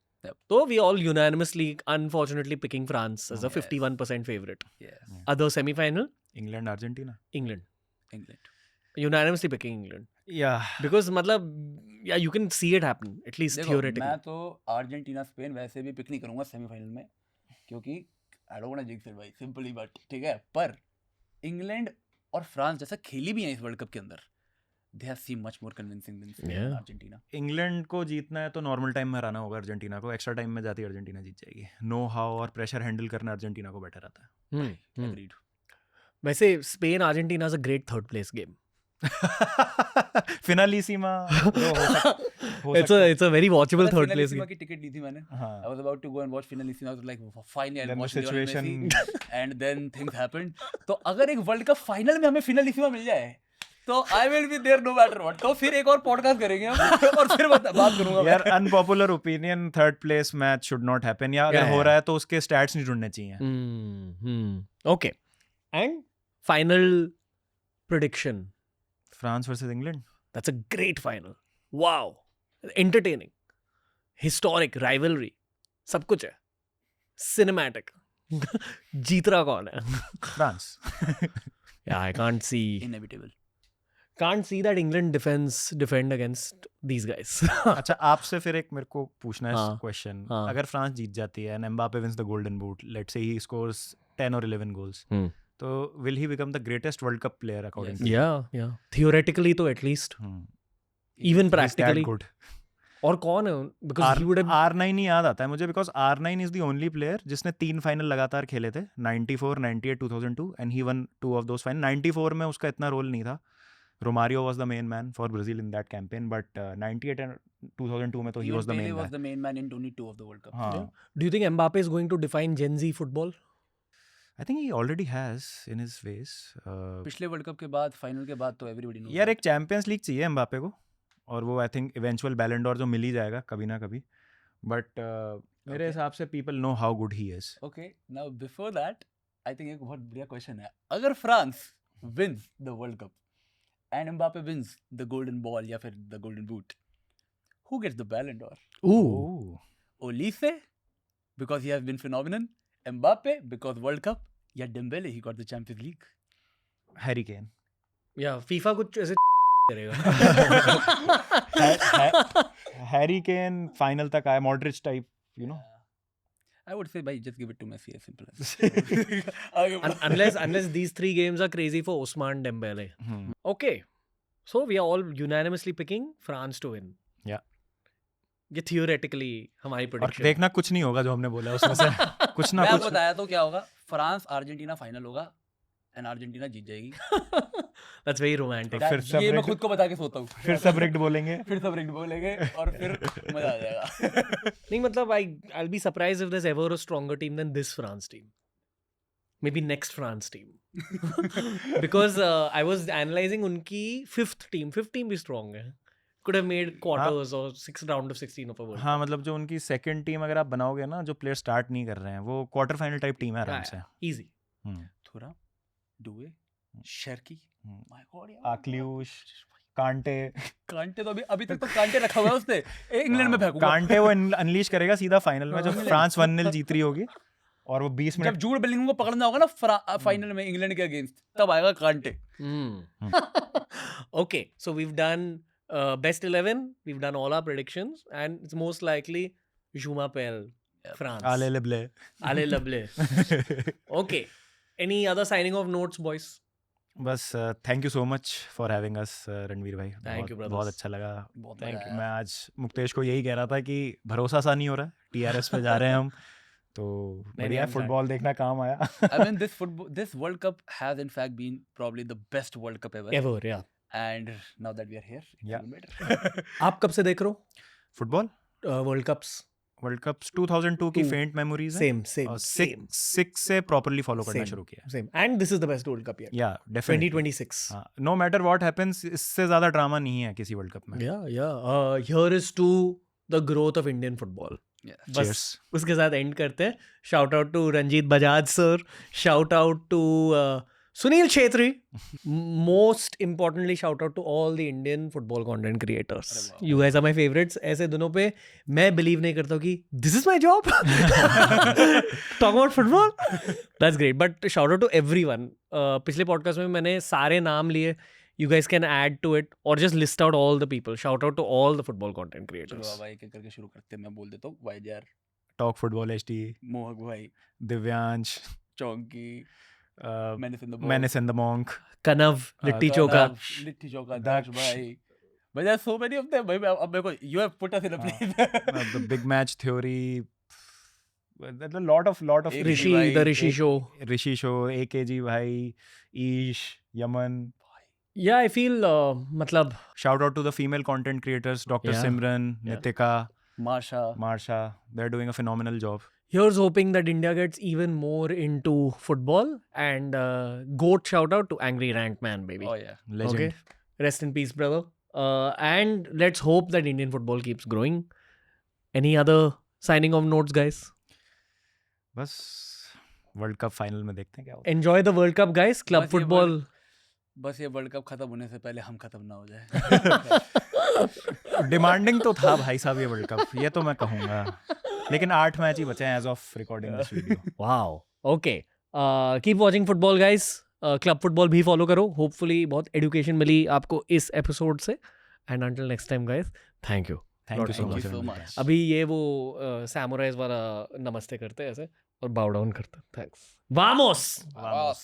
So we all unanimously, unfortunately, picking France as a 51% favorite. Yes. Other semi-final, England Argentina. England. Unanimously picking England. Yeah. Because मतलब yeah, you can see it happen at least देखो theoretically. मैं तो Argentina Spain वैसे भी pick नहीं करूंगा semifinal में, क्योंकि I don't want to jinx it भाई, सिंपली. बट ठीक है, पर इंग्लैंड और फ्रांस जैसा खेली भी है इस वर्ल्ड कप के अंदर, they have seem much more convincing than Spain and Argentina. England को जीतना है तो नॉर्मल टाइम में हराना होगा अर्जेंटीना को. एक्स्ट्रा टाइम में जाती अर्जेंटीना जीत जाएगी. नो हाउ और प्रेशर हैंडल करना अर्जेंटीना को बेटर आता है. एग्रीड. वैसे Spain Argentina is a great third place game. Finalissima it's a very watchable third place game. की टिकट ली थी मैंने. हाँ. I was about to go and watch Finalissima. I was like, finally I'll Then the watch Lionel situation- Messi. And then things happened. तो अगर एक world cup final में हमें Finalissima मिल जाए तो I will be there no matter what. तो फिर एक और पॉडकास्ट करेंगे हम और फिर बात करूंगा. यार unpopular opinion, third place match should not happen. या अगर हो रहा है तो उसके स्टैट्स नहीं जुड़ने चाहिए. Okay. And final prediction. France versus England. That's a great final. Wow. Entertaining. Historic. Rivalry. सब कुछ है. Cinematic. जीत रहा कौन है? France. Yeah, I can't see. Inevitable. Can't see that England defend against these guys. अच्छा, आपसे फिर एक मेरे को पूछना है हाँ. क्वेश्चन. हाँ. अगर फ्रांस जीत जाती है and Mbappe wins the golden boot, let's say he scores 10 or 11 goals, तो will he become the greatest World Cup player according to you? Yeah. Theoretically तो at least. Even He's that practically. good. और कौन है? Because he would have. R9 ही याद आता है मुझे, because R9 is the only player जिसने 3 final लगातार खेले थे, 94, 98, 2002, and he won 2 of those final. 94 में उसका इतना रोल नहीं था. Romario was the main man for Brazil in that campaign, but 98 and 2002 में तो he was the main Pele was man. the main man in 22 of the World Cup. हाँ. Do you think Mbappe is going to define Gen Z football? I think he already has in his ways. पिछले world cup के बाद, final के बाद तो everybody knows. यार एक champions league चाहिए एम्बापे को, और वो आई थिंक इवेंचुअल बैलन डोर जो मिल ही जाएगा कभी ना कभी. बट मेरे हिसाब से people know how good he is. Okay, now before that I think एक बहुत बढ़िया क्वेश्चन है. अगर France wins the world Cup and Mbappe wins the golden ball या फिर the golden boot, who gets the Ballon d'Or? Ooh. Olise because he has been phenomenal, Mbappe because World Cup, या Dembele he got the Champions League. Harry Kane. या FIFA कुछ ऐसे करेगा. Harry Kane final तक आया, Modric type, you know. I would say, bhai, just give it to Messi, as simple as. unless these 3 games are crazy for Ousmane Dembele. Okay, so we are all unanimously picking France to win. Yeah. ये theoretically हमारी और prediction. देखना कुछ नहीं होगा जो हमने बोला उसमें से कुछ ना मैं कुछ. आपको बताया तो क्या होगा, फ्रांस अर्जेंटीना फाइनल होगा एंड अर्जेंटीना जीत जाएगी. That's very romantic. फिर सब ये मैं rigged- खुद को बता के सोता हूँ. फिर सब rigged बोलेंगे. फिर सब रिग्ड बोलेंगे और फिर मजा आ जाएगा. नहीं मतलब I'll be surprised if there's ever a stronger team than this France team. Maybe next France team. Because I was analyzing उनकी fifth team भी strong है. Could have made quarters or 6 round of 16 of a World हाँ मतलब जो उनकी second team अगर आप बनाओगे ना, जो प्लेयर स्टार्ट नहीं कर रहे हैं, वो क्वार्टर फाइनल टाइप टीम है आराम Cup. से. Easy. थोड़ा Doue, Sharki, hmm. My God यार. आक्लियूश, कांटे. कांटे तो अभी तक तो कांटे रखा हुआ है उसने. इंग्लैंड में फेंकूंगा. कांटे वो अनलीश करेगा सीधा फाइनल में, जब इंग्लैंड. फ्रांस 1-0 जीत रही होगी और वो 20 जब मिनट. जूड बेलिंगम को पकड़ना होगा ना फाइनल में इंग्लैंड के अगेंस्ट, तब आएगा कांटे. Okay, so we've done best 11. We've done all our predictions, and it's most likely Jumapel, France. आले लेब्ले. Ale Lable. Okay. Any other signing of notes, boys? बस thank you so much for having us Ranveer भाई. Thank you, brothers. बहुत अच्छा लगा. बहुत Thank मजा you. आया. मैं आज मुक्तेश को यही कह रहा था कि भरोसा सा नहीं हो रहा है, टीआरएस पे जा रहे हैं हम, तो बढ़िया I'm फुटबॉल देखना काम आया. I mean, this World Cup has in fact been probably the best World Cup ever. Ever, yeah. And now that we are here, it's Yeah. even better. आप कब से देख रहे हो football world cups? World cup 2002 की Two. फेंट memories है. Same. और 6 से प्रॉपर्ली फॉलो करना Same. शुरू किया. Same. And this is the best World Cup yet. या definitely. 2026. No matter what happens, इससे ज्यादा ड्रामा नहीं है किसी वर्ल्ड कप में. Yeah. Here is to the growth of Indian football. Yeah. बस Cheers. उसके साथ एंड करते हैं. Shout out to Ranjit Bajaj sir, shout out to Sunil Chhetri, most importantly shout out to all the Indian football content creators. अरे वाह. You guys are my favourites. ऐसे दिनों पे मैं बिलीव नहीं करता हूँ कि this is my job talk about football. That's great. But shout out to everyone. पिछले पॉडकास्ट में मैंने सारे नाम लिए. You guys can add to it or just list out all the people. Shout out to all the football content चलो creators. अब एक करके शुरू करते हैं. मैं बोल देता हूँ. YJR, टॉक फुटबॉल एचडी, मोहक भाई, दिव्यांश, चौंकी, menace in the menace and the monk, Kanav, Litti Kanav. Choka. Litti चौका, Daksh. दक्ष भाई. But there are so many of them. भाई अब मेरे को you have put us in a place. The big match theory, lot of एक Rishi, भाई, the Rishi show. Rishi show, AKG भाई, ईश, Yemen. Yeah, I feel मतलब Shout out to the female content creators, Dr. Yeah. Simran, Yeah. Nitika, Marsha. Marsha. They're doing a phenomenal job. here's hoping that India gets even more into football. And goat shout out to Angry Rant Man, baby. Oh yeah. Legend. Okay. Rest in peace, brother. And let's hope that Indian football keeps growing. Any other signing of notes, guys? बस world cup final में देखते हैं क्या होता Enjoy the World Cup, guys. Club बस ये football. बस ये वर्ल्ड कप खत्म होने से पहले हम खत्म ना हो जाए. है. डिमांडिंग तो था भाई साहब ये वर्ल्ड कप, ये तो मैं कहूँगा, लेकिन 8 मैच ही बचे हैं as of recording this video. Wow. Okay. Keep watching football, guys. Club football भी फॉलो करो. होपफुली बहुत एजुकेशन मिली आपको इस एपिसोड से. And until next time guys, thank you. Thank you so Thank you much. so much. अभी ये वो सैमुराइज वाला नमस्ते करते हैं ऐसे और बाउ डाउन करते हैं. थैंक्स. वामोस. Vamos.